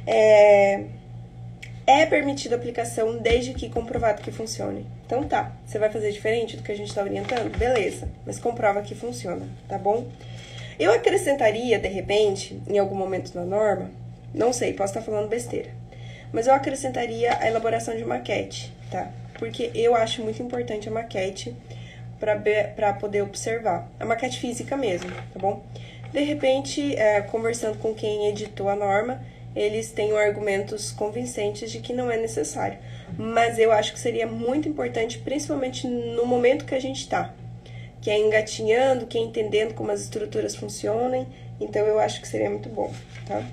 É permitida a aplicação desde que comprovado que funcione. Então tá, você vai fazer diferente do que a gente está orientando? Beleza, mas comprova que funciona, tá bom? Eu acrescentaria, de repente, em algum momento na norma, não sei, posso estar falando besteira, mas eu acrescentaria a elaboração de maquete, tá? Porque eu acho muito importante a maquete para poder observar. A maquete física mesmo, tá bom? De repente, conversando com quem editou a norma, eles tenham argumentos convincentes de que não é necessário. Mas eu acho que seria muito importante, principalmente no momento que a gente está, que é engatinhando, que é entendendo como as estruturas funcionam. Então, eu acho que seria muito bom, tá?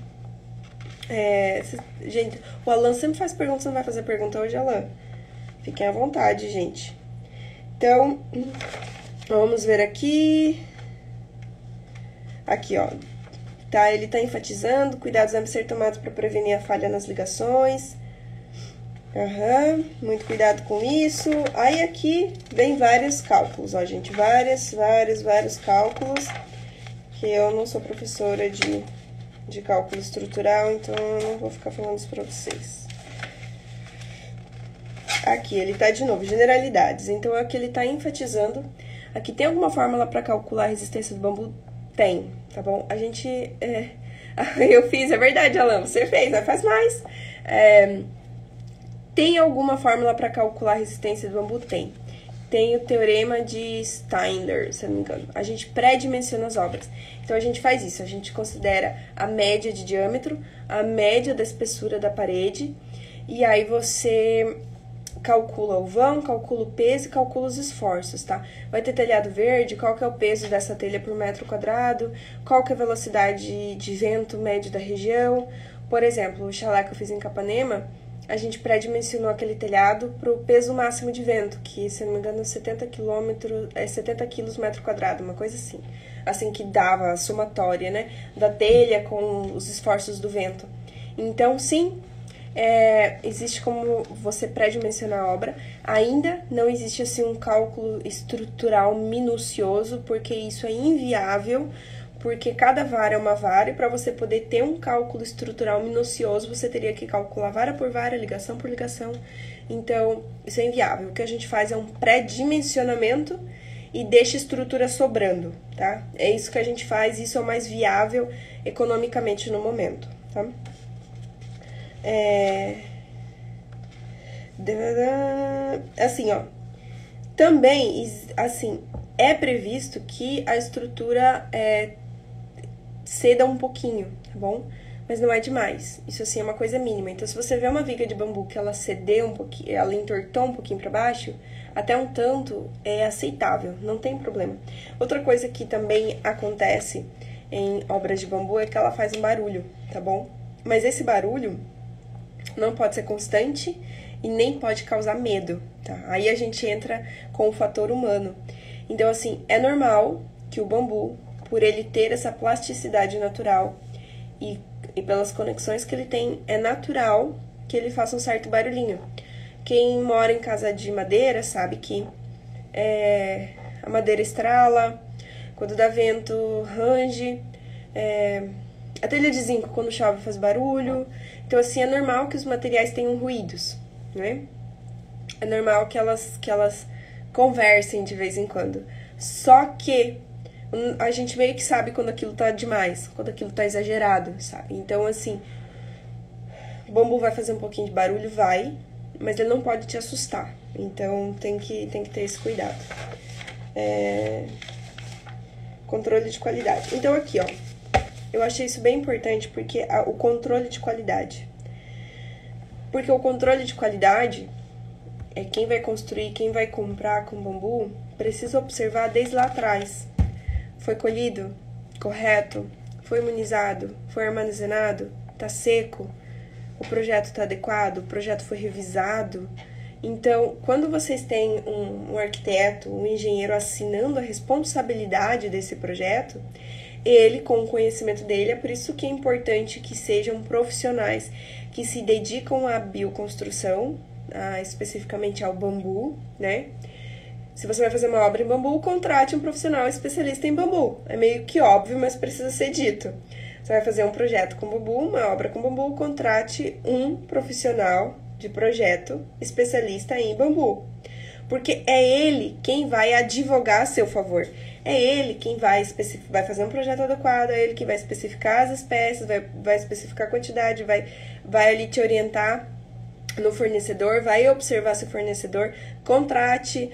Gente, o Alan sempre faz perguntas, você não vai fazer pergunta hoje, Alan? Fiquem à vontade, gente. Então, vamos ver aqui. Aqui, ó. Tá, ele tá enfatizando, cuidados devem ser tomados para prevenir a falha nas ligações. Muito cuidado com isso. Aí aqui vem vários cálculos, ó, gente. Vários cálculos. Que eu não sou professora de cálculo estrutural, então eu não vou ficar falando isso pra vocês. Aqui, ele tá de novo, generalidades. Então, aqui ele tá enfatizando. Aqui tem alguma fórmula para calcular a resistência do bambu? Tem, tá bom? A gente... eu fiz, é verdade, Alan, você fez, mas faz mais. Tem alguma fórmula para calcular a resistência do bambu? Tem. Tem o teorema de Steiner, se eu não me engano. A gente pré-dimensiona as obras. Então, a gente faz isso. A gente considera a média de diâmetro, a média da espessura da parede. E aí, você calcula o vão, calcula o peso e calcula os esforços, tá? Vai ter telhado verde, qual que é o peso dessa telha por metro quadrado, qual que é a velocidade de vento médio da região. Por exemplo, o chalé que eu fiz em Capanema, a gente pré-dimensionou aquele telhado para o peso máximo de vento, que, se não me engano, 70 quilos metro quadrado, uma coisa assim. Assim que dava a somatória, né, da telha com os esforços do vento. Então, sim, existe como você pré-dimensionar a obra. Ainda não existe assim um cálculo estrutural minucioso, porque isso é inviável, porque cada vara é uma vara, e para você poder ter um cálculo estrutural minucioso, você teria que calcular vara por vara, ligação por ligação. Então, isso é inviável. O que a gente faz é um pré-dimensionamento e deixa a estrutura sobrando, tá? É isso que a gente faz, isso é o mais viável economicamente no momento, tá? Assim, ó, também, assim, é previsto que a estrutura ceda um pouquinho, tá bom? Mas não é demais, isso assim é uma coisa mínima. Então, se você vê uma viga de bambu que ela cedeu um pouquinho, ela entortou um pouquinho para baixo, até um tanto é aceitável, não tem problema. Outra coisa que também acontece em obras de bambu é que ela faz um barulho, tá bom? Mas esse barulho não pode ser constante e nem pode causar medo, tá? Aí a gente entra com o fator humano. Então, assim, é normal que o bambu, por ele ter essa plasticidade natural e pelas conexões que ele tem, é natural que ele faça um certo barulhinho. Quem mora em casa de madeira sabe que a madeira estrala, quando dá vento, range, a telha de zinco, quando chove, faz barulho. Então, assim, é normal que os materiais tenham ruídos, né? É normal que elas conversem de vez em quando. Só que a gente meio que sabe quando aquilo tá demais, quando aquilo tá exagerado, sabe? Então, assim, o bambu vai fazer um pouquinho de barulho, vai, mas ele não pode te assustar. Então, tem que ter esse cuidado. Controle de qualidade. Então, aqui, ó, eu achei isso bem importante, porque o controle de qualidade. Porque o controle de qualidade é quem vai construir, quem vai comprar com bambu, precisa observar desde lá atrás. Foi colhido? Correto? Foi imunizado? Foi armazenado? Tá seco? o projeto está adequado, o projeto foi revisado. Então, quando vocês têm um arquiteto, um engenheiro assinando a responsabilidade desse projeto, ele, com o conhecimento dele, é por isso que é importante que sejam profissionais que se dedicam à bioconstrução, especificamente ao bambu, né? Se você vai fazer uma obra em bambu, contrate um profissional especialista em bambu. É meio que óbvio, mas precisa ser dito. Você vai fazer um projeto com bambu, uma obra com bambu, contrate um profissional de projeto especialista em bambu. Porque é ele quem vai advogar a seu favor. É ele quem vai fazer um projeto adequado, é ele que vai especificar as espécies, vai especificar a quantidade, vai ali te orientar no fornecedor, vai observar seu fornecedor, contrate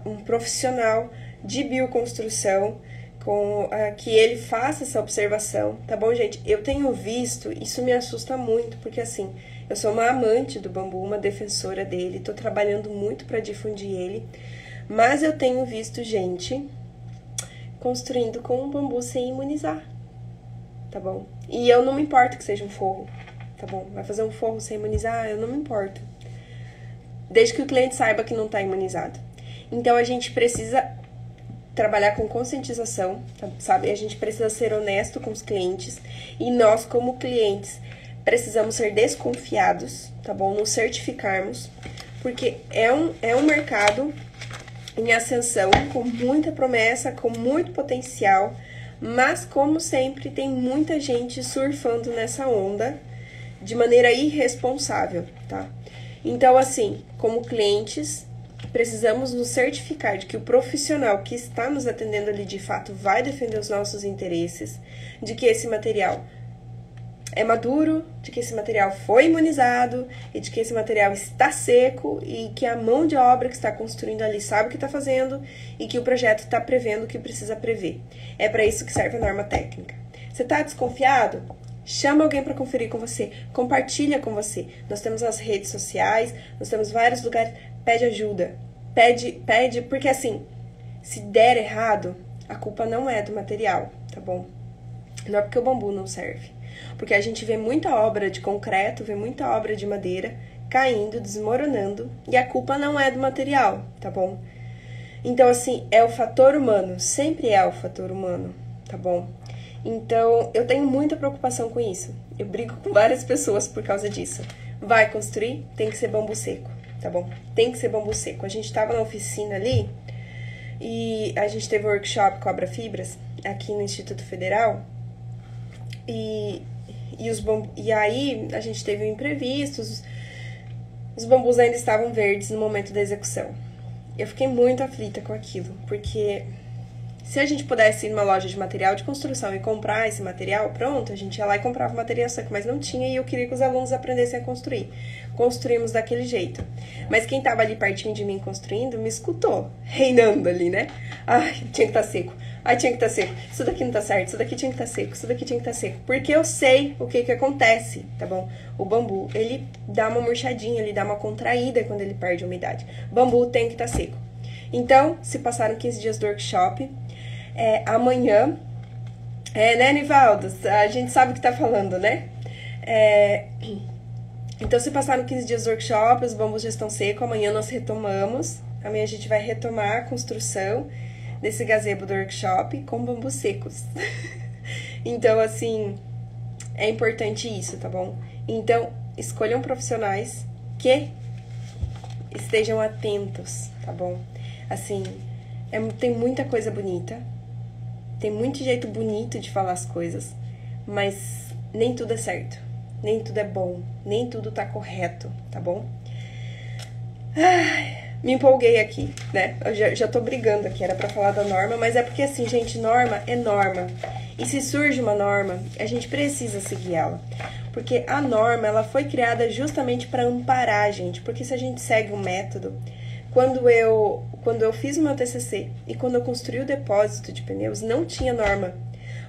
um profissional de bioconstrução que ele faça essa observação, tá bom, gente? Eu tenho visto, isso me assusta muito, porque assim, eu sou uma amante do bambu, uma defensora dele, tô trabalhando muito para difundir ele, mas eu tenho visto gente construindo com um bambu sem imunizar, tá bom? E eu não me importo que seja um forro, tá bom? Vai fazer um forro sem imunizar, eu não me importo. Desde que o cliente saiba que não tá imunizado. Então, a gente precisa trabalhar com conscientização, sabe? A gente precisa ser honesto com os clientes. E nós, como clientes, precisamos ser desconfiados, tá bom? Nos certificarmos. Porque é um mercado em ascensão, com muita promessa, com muito potencial. Mas, como sempre, tem muita gente surfando nessa onda de maneira irresponsável, tá? Então, assim, como clientes, precisamos nos certificar de que o profissional que está nos atendendo ali, de fato, vai defender os nossos interesses, de que esse material é maduro, de que esse material foi imunizado e de que esse material está seco e que a mão de obra que está construindo ali sabe o que está fazendo e que o projeto está prevendo o que precisa prever. É para isso que serve a norma técnica. Você está desconfiado? Chama alguém para conferir com você, compartilha com você. Nós temos as redes sociais, nós temos vários lugares. Pede ajuda, pede, porque assim, se der errado, a culpa não é do material, tá bom? Não é porque o bambu não serve. Porque a gente vê muita obra de concreto, vê muita obra de madeira caindo, desmoronando, e a culpa não é do material, tá bom? Então, assim, é o fator humano, sempre é o fator humano, tá bom? Então, eu tenho muita preocupação com isso. Eu brigo com várias pessoas por causa disso. Vai construir, tem que ser bambu seco, tá bom? Tem que ser bambu seco. A gente tava na oficina ali e a gente teve um workshop Cobra Fibras aqui no Instituto Federal e aí a gente teve um imprevisto, os bambus ainda estavam verdes no momento da execução. Eu fiquei muito aflita com aquilo, porque se a gente pudesse ir numa loja de material de construção e comprar esse material, pronto, a gente ia lá e comprava o material seco, mas não tinha e eu queria que os alunos aprendessem a construir. Construímos daquele jeito. Mas quem tava ali pertinho de mim construindo me escutou, reinando ali, né? Ai, tinha que estar seco. Ai, tinha que estar seco. Isso daqui não tá certo, isso daqui tinha que estar seco, isso daqui tinha que estar seco. Porque eu sei o que acontece, tá bom? O bambu, ele dá uma murchadinha, ele dá uma contraída quando ele perde a umidade. Bambu tem que estar seco. Então, se passaram 15 dias do workshop, amanhã, né, Nivaldo? A gente sabe o que tá falando, né? Então, se passaram 15 dias do workshop, os bambus já estão secos, amanhã nós retomamos. Amanhã a gente vai retomar a construção desse gazebo do workshop com bambus secos. Então, assim, é importante isso, tá bom? Então, escolham profissionais que estejam atentos, tá bom? Assim, tem muita coisa bonita, tem muito jeito bonito de falar as coisas, mas nem tudo é certo, nem tudo é bom, nem tudo tá correto, tá bom? Ai, me empolguei aqui, né? Eu já tô brigando aqui, era pra falar da norma, mas é porque assim, gente, norma é norma. E se surge uma norma, a gente precisa seguir ela. Porque a norma, ela foi criada justamente para amparar a gente, porque se a gente segue um método, quando eu fiz o meu TCC e quando eu construí o depósito de pneus, não tinha norma.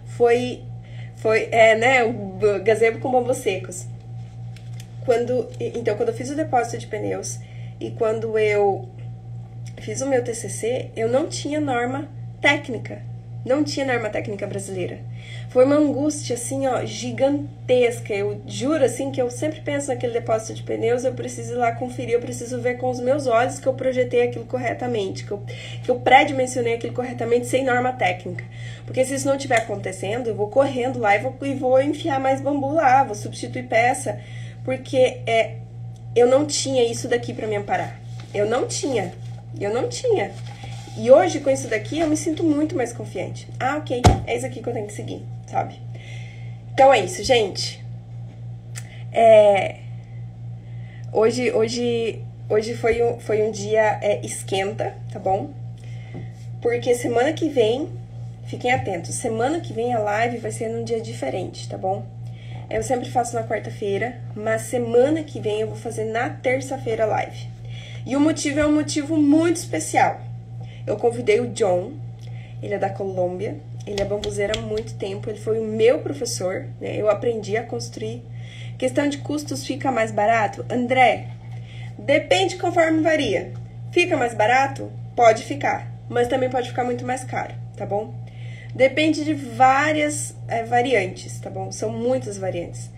Foi né, o gazebo com bambus secos. Então, quando eu fiz o depósito de pneus e quando eu fiz o meu TCC, eu não tinha norma técnica. Não tinha norma técnica brasileira. Foi uma angústia, assim, ó, gigantesca. Eu juro, assim, que eu sempre penso naquele depósito de pneus, eu preciso ir lá conferir, eu preciso ver com os meus olhos que eu projetei aquilo corretamente, que eu pré-dimensionei aquilo corretamente sem norma técnica. Porque se isso não estiver acontecendo, eu vou correndo lá e vou enfiar mais bambu lá, vou substituir peça, porque eu não tinha isso daqui pra me amparar. Eu não tinha. E hoje, com isso daqui, eu me sinto muito mais confiante. Ah, ok, é isso aqui que eu tenho que seguir, sabe? Então é isso, gente. Hoje foi um dia esquenta, tá bom? Porque semana que vem, fiquem atentos, semana que vem a live vai ser num dia diferente, tá bom? Eu sempre faço na quarta-feira, mas semana que vem eu vou fazer na terça-feira a live. E o motivo é um motivo muito especial. Eu convidei o John, ele é da Colômbia, ele é bambuzeiro há muito tempo, ele foi o meu professor, né? Eu aprendi a construir. Questão de custos, fica mais barato? André, depende conforme varia. Fica mais barato? Pode ficar, mas também pode ficar muito mais caro, tá bom? Depende de várias variantes, tá bom? São muitas variantes.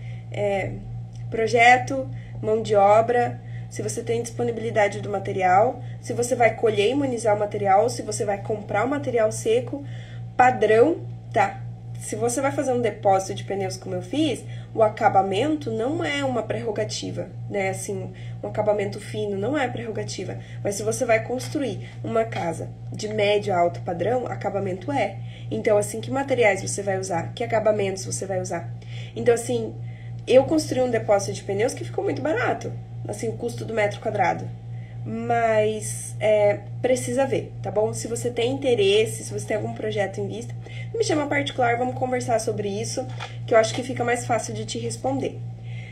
Projeto, mão de obra, se você tem disponibilidade do material, se você vai colher e imunizar o material, se você vai comprar o material seco, padrão, tá? Se você vai fazer um depósito de pneus como eu fiz, o acabamento não é uma prerrogativa, né? Assim, um acabamento fino não é prerrogativa. Mas se você vai construir uma casa de médio a alto padrão, acabamento é. Então, assim, que materiais você vai usar? Que acabamentos você vai usar? Então, assim, eu construí um depósito de pneus que ficou muito barato. Assim, o custo do metro quadrado. Mas precisa ver, tá bom? Se você tem interesse, se você tem algum projeto em vista, me chama particular, vamos conversar sobre isso, que eu acho que fica mais fácil de te responder.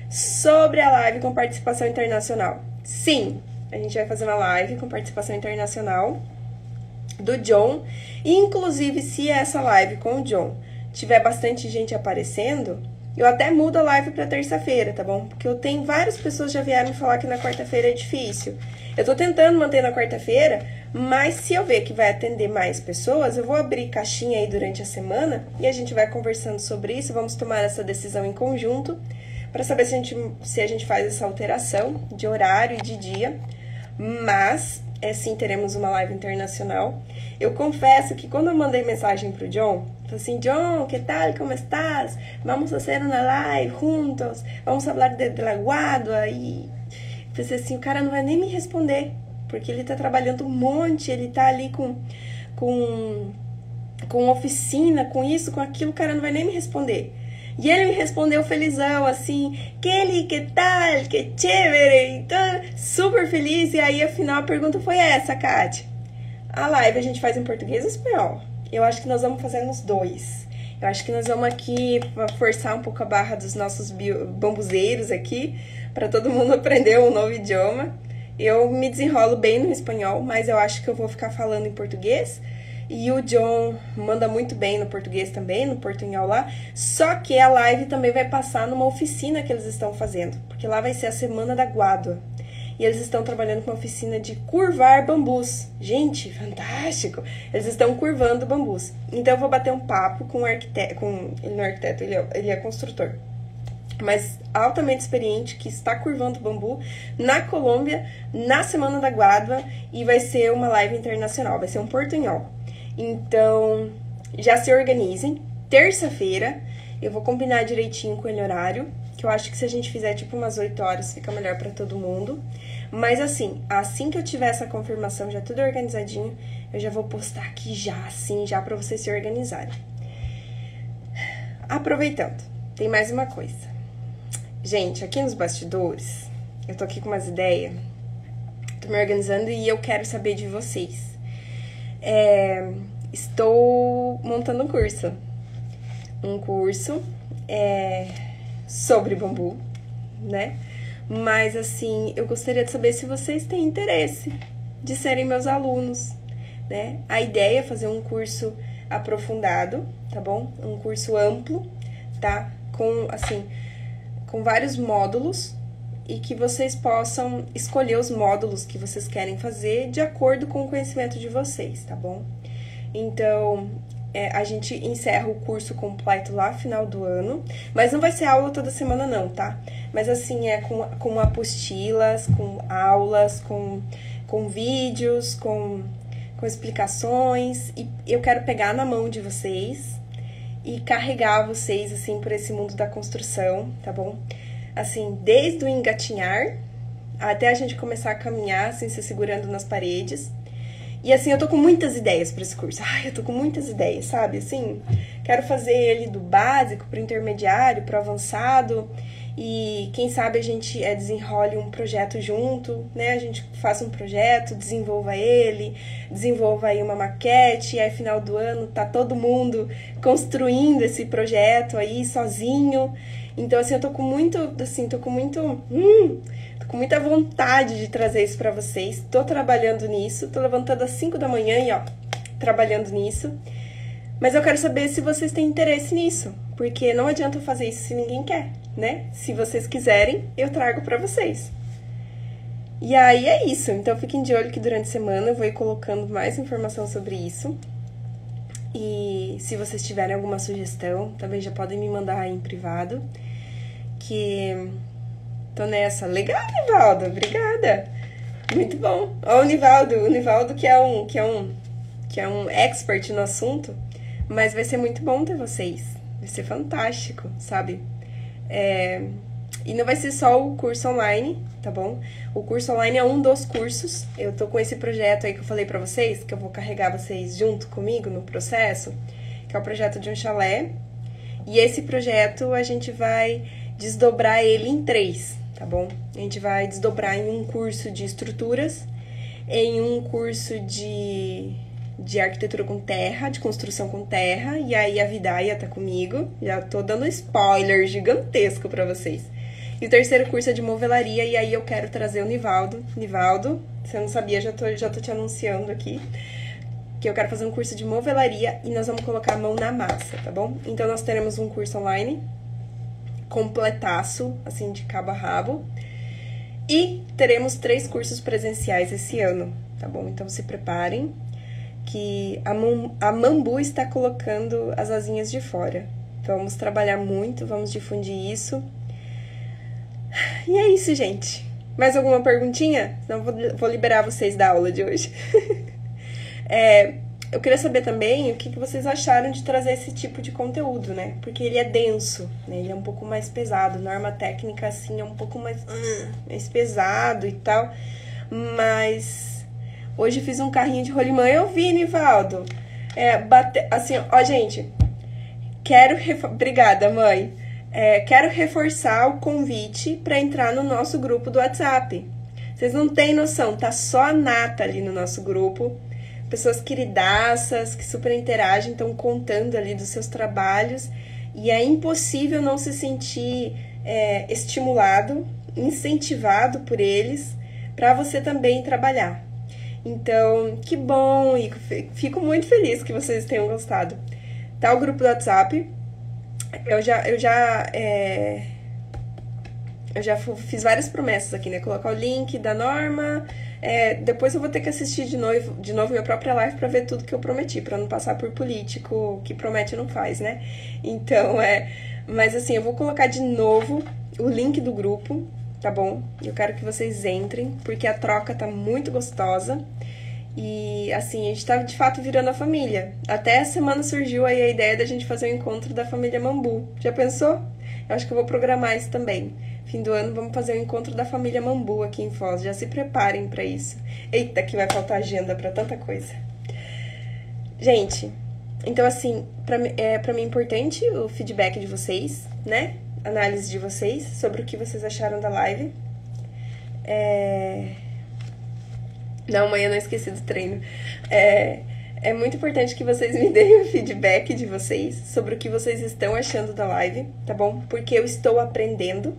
Sobre a live com participação internacional. Sim, a gente vai fazer uma live com participação internacional do John. Inclusive, se essa live com o John tiver bastante gente aparecendo, eu até mudo a live pra terça-feira, tá bom? Porque eu tenho várias pessoas que já vieram me falar que na quarta-feira é difícil. Eu tô tentando manter na quarta-feira, mas se eu ver que vai atender mais pessoas, eu vou abrir caixinha aí durante a semana e a gente vai conversando sobre isso, vamos tomar essa decisão em conjunto pra saber se a gente faz essa alteração de horário e de dia. Mas, sim, teremos uma live internacional. Eu confesso que quando eu mandei mensagem pro John, falei assim, John, que tal, como estás? Vamos fazer uma live juntos, vamos falar de la Guadua. E pensei assim, o cara não vai nem me responder, porque ele tá trabalhando um monte, ele tá ali com oficina, com isso, com aquilo, o cara não vai nem me responder. E ele me respondeu felizão, assim, Kelly, que tal, que chévere, então, super feliz. E aí, afinal, a pergunta foi essa, Kátia. A live a gente faz em português ou espanhol? Eu acho que nós vamos fazer nos dois. Eu acho que nós vamos aqui forçar um pouco a barra dos nossos bambuzeiros aqui, para todo mundo aprender um novo idioma. Eu me desenrolo bem no espanhol, mas eu acho que eu vou ficar falando em português. E o John manda muito bem no português também, no portunhol lá. Só que a live também vai passar numa oficina que eles estão fazendo, porque lá vai ser a Semana da Guádua. E eles estão trabalhando com uma oficina de curvar bambus. Gente, fantástico! Eles estão curvando bambus. Então eu vou bater um papo com o arquiteto, ele não é arquiteto, ele é construtor, mas altamente experiente, que está curvando bambu na Colômbia, na Semana da Guádua, e vai ser uma live internacional, vai ser um portunhol. Então, já se organizem. Terça-feira, eu vou combinar direitinho com ele horário, que eu acho que se a gente fizer tipo umas 8 horas, fica melhor pra todo mundo. Mas assim que eu tiver essa confirmação, já tudo organizadinho, eu já vou postar aqui já pra vocês se organizarem. Aproveitando, tem mais uma coisa. Gente, aqui nos bastidores, eu tô aqui com umas ideias, tô me organizando e eu quero saber de vocês. Estou montando um curso sobre bambu, né? Mas assim, eu gostaria de saber se vocês têm interesse de serem meus alunos, né? A ideia é fazer um curso aprofundado, tá bom? Um curso amplo, tá? Com vários módulos, e que vocês possam escolher os módulos que vocês querem fazer de acordo com o conhecimento de vocês, tá bom? Então, a gente encerra o curso completo lá no final do ano, mas não vai ser aula toda semana não, tá? Mas assim, com apostilas, com aulas, com vídeos, com explicações, e eu quero pegar na mão de vocês e carregar vocês, assim, por esse mundo da construção, tá bom? Assim, desde o engatinhar até a gente começar a caminhar, assim, se segurando nas paredes. E assim, eu tô com muitas ideias para esse curso. Ai, eu tô com muitas ideias, sabe? Assim, quero fazer ele do básico pro intermediário, pro avançado. E quem sabe a gente desenrole um projeto junto, né? A gente faça um projeto, desenvolva ele, desenvolva aí uma maquete, e aí final do ano tá todo mundo construindo esse projeto aí sozinho. Então, assim, eu tô com muita vontade de trazer isso pra vocês. Tô trabalhando nisso, tô levantando às 5 da manhã e, ó, trabalhando nisso. Mas eu quero saber se vocês têm interesse nisso, porque não adianta eu fazer isso se ninguém quer, né? Se vocês quiserem, eu trago pra vocês. E aí é isso, então fiquem de olho que durante a semana eu vou ir colocando mais informação sobre isso. E se vocês tiverem alguma sugestão, também já podem me mandar aí em privado, que tô nessa. Legal, Nivaldo, obrigada. Muito bom. Ó, o Nivaldo que é um expert no assunto, mas vai ser muito bom ter vocês. Vai ser fantástico, sabe? E não vai ser só o curso online, tá bom? O curso online é um dos cursos. Eu tô com esse projeto aí que eu falei pra vocês, que eu vou carregar vocês junto comigo no processo, que é o projeto de um chalé. E esse projeto a gente vai desdobrar ele em 3, tá bom? A gente vai desdobrar em um curso de estruturas, em um curso de arquitetura com terra, de construção com terra, e aí a Vidaia tá comigo, já tô dando spoiler gigantesco pra vocês. E o terceiro curso é de movelaria, e aí eu quero trazer o Nivaldo. Nivaldo, você não sabia, já tô te anunciando aqui, que eu quero fazer um curso de movelaria e nós vamos colocar a mão na massa, tá bom? Então nós teremos um curso online, completaço, assim, de cabo a rabo, e teremos 3 cursos presenciais esse ano, tá bom? Então se preparem, que a Mambu está colocando as asinhas de fora. Vamos trabalhar muito, vamos difundir isso. E é isso, gente. Mais alguma perguntinha? Senão vou liberar vocês da aula de hoje. Eu queria saber também o que vocês acharam de trazer esse tipo de conteúdo, né? Porque ele é denso, né? Ele é um pouco mais pesado. Norma técnica, assim, é um pouco mais pesado e tal. Mas hoje fiz um carrinho de rolimã. Eu vi, Nivaldo. Assim, ó, gente. Obrigada, mãe. Quero reforçar o convite para entrar no nosso grupo do WhatsApp. Vocês não têm noção, tá só a Nata ali no nosso grupo. Pessoas queridaças, que super interagem, estão contando ali dos seus trabalhos. E é impossível não se sentir estimulado, incentivado por eles, para você também trabalhar. Então, que bom, e fico muito feliz que vocês tenham gostado. Tá o grupo do WhatsApp. Eu já fiz várias promessas aqui, né? Colocar o link da Norma. Depois eu vou ter que assistir de novo minha própria live pra ver tudo que eu prometi, pra não passar por político que promete e não faz, né? Então, mas assim, eu vou colocar de novo o link do grupo, tá bom? Eu quero que vocês entrem, porque a troca tá muito gostosa. E, assim, a gente tá, de fato, virando a família. Até a semana surgiu aí a ideia da gente fazer o encontro da família Mambu. Já pensou? Eu acho que eu vou programar isso também. Fim do ano, vamos fazer o encontro da família Mambu aqui em Foz. Já se preparem pra isso. Eita, que vai faltar agenda pra tanta coisa. Gente, então, assim, pra mim é importante o feedback de vocês, né? Análise de vocês sobre o que vocês acharam da live. Não, mãe, eu não esqueci do treino. É muito importante que vocês me deem o feedback de vocês sobre o que vocês estão achando da live, tá bom? Porque eu estou aprendendo,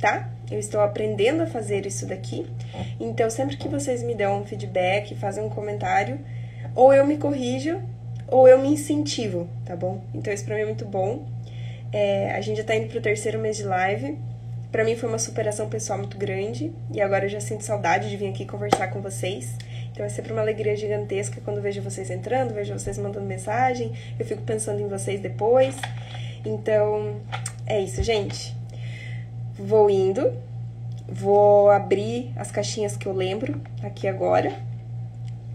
tá? Eu estou aprendendo a fazer isso daqui. Então, sempre que vocês me dão um feedback, fazem um comentário, ou eu me corrijo, ou eu me incentivo, tá bom? Então, isso pra mim é muito bom. A gente já tá indo pro 3º mês de live. Pra mim foi uma superação pessoal muito grande, e agora eu já sinto saudade de vir aqui conversar com vocês. Então é sempre uma alegria gigantesca quando vejo vocês entrando, vejo vocês mandando mensagem, eu fico pensando em vocês depois. Então, é isso, gente. Vou indo, vou abrir as caixinhas que eu lembro aqui agora.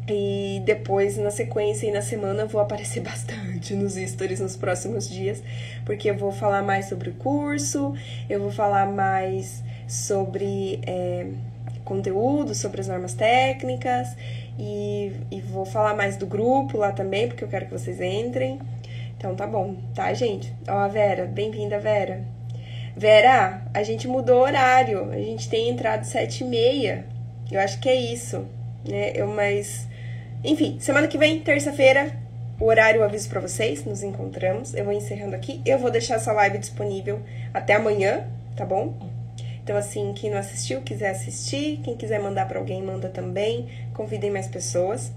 E depois, na sequência e na semana, eu vou aparecer bastante nos stories nos próximos dias, porque eu vou falar mais sobre o curso, eu vou falar mais sobre conteúdo, sobre as normas técnicas, e vou falar mais do grupo lá também, porque eu quero que vocês entrem. Então tá bom, tá, gente? Ó, a Vera, bem-vinda, Vera. Vera, a gente mudou o horário, a gente tem entrado 7h30, eu acho que é isso, né? Enfim, semana que vem, terça-feira, o horário eu aviso pra vocês, nos encontramos. Eu vou encerrando aqui. Eu vou deixar essa live disponível até amanhã, tá bom? Então, assim, quem não assistiu, quiser assistir. Quem quiser mandar pra alguém, manda também. Convidem mais pessoas.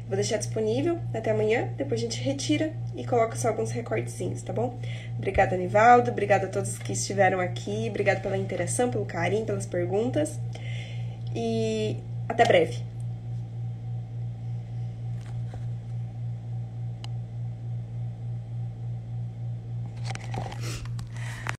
Vou deixar disponível até amanhã. Depois a gente retira e coloca só alguns recortezinhos, tá bom? Obrigada, Anivaldo. Obrigada a todos que estiveram aqui. Obrigada pela interação, pelo carinho, pelas perguntas. E até breve.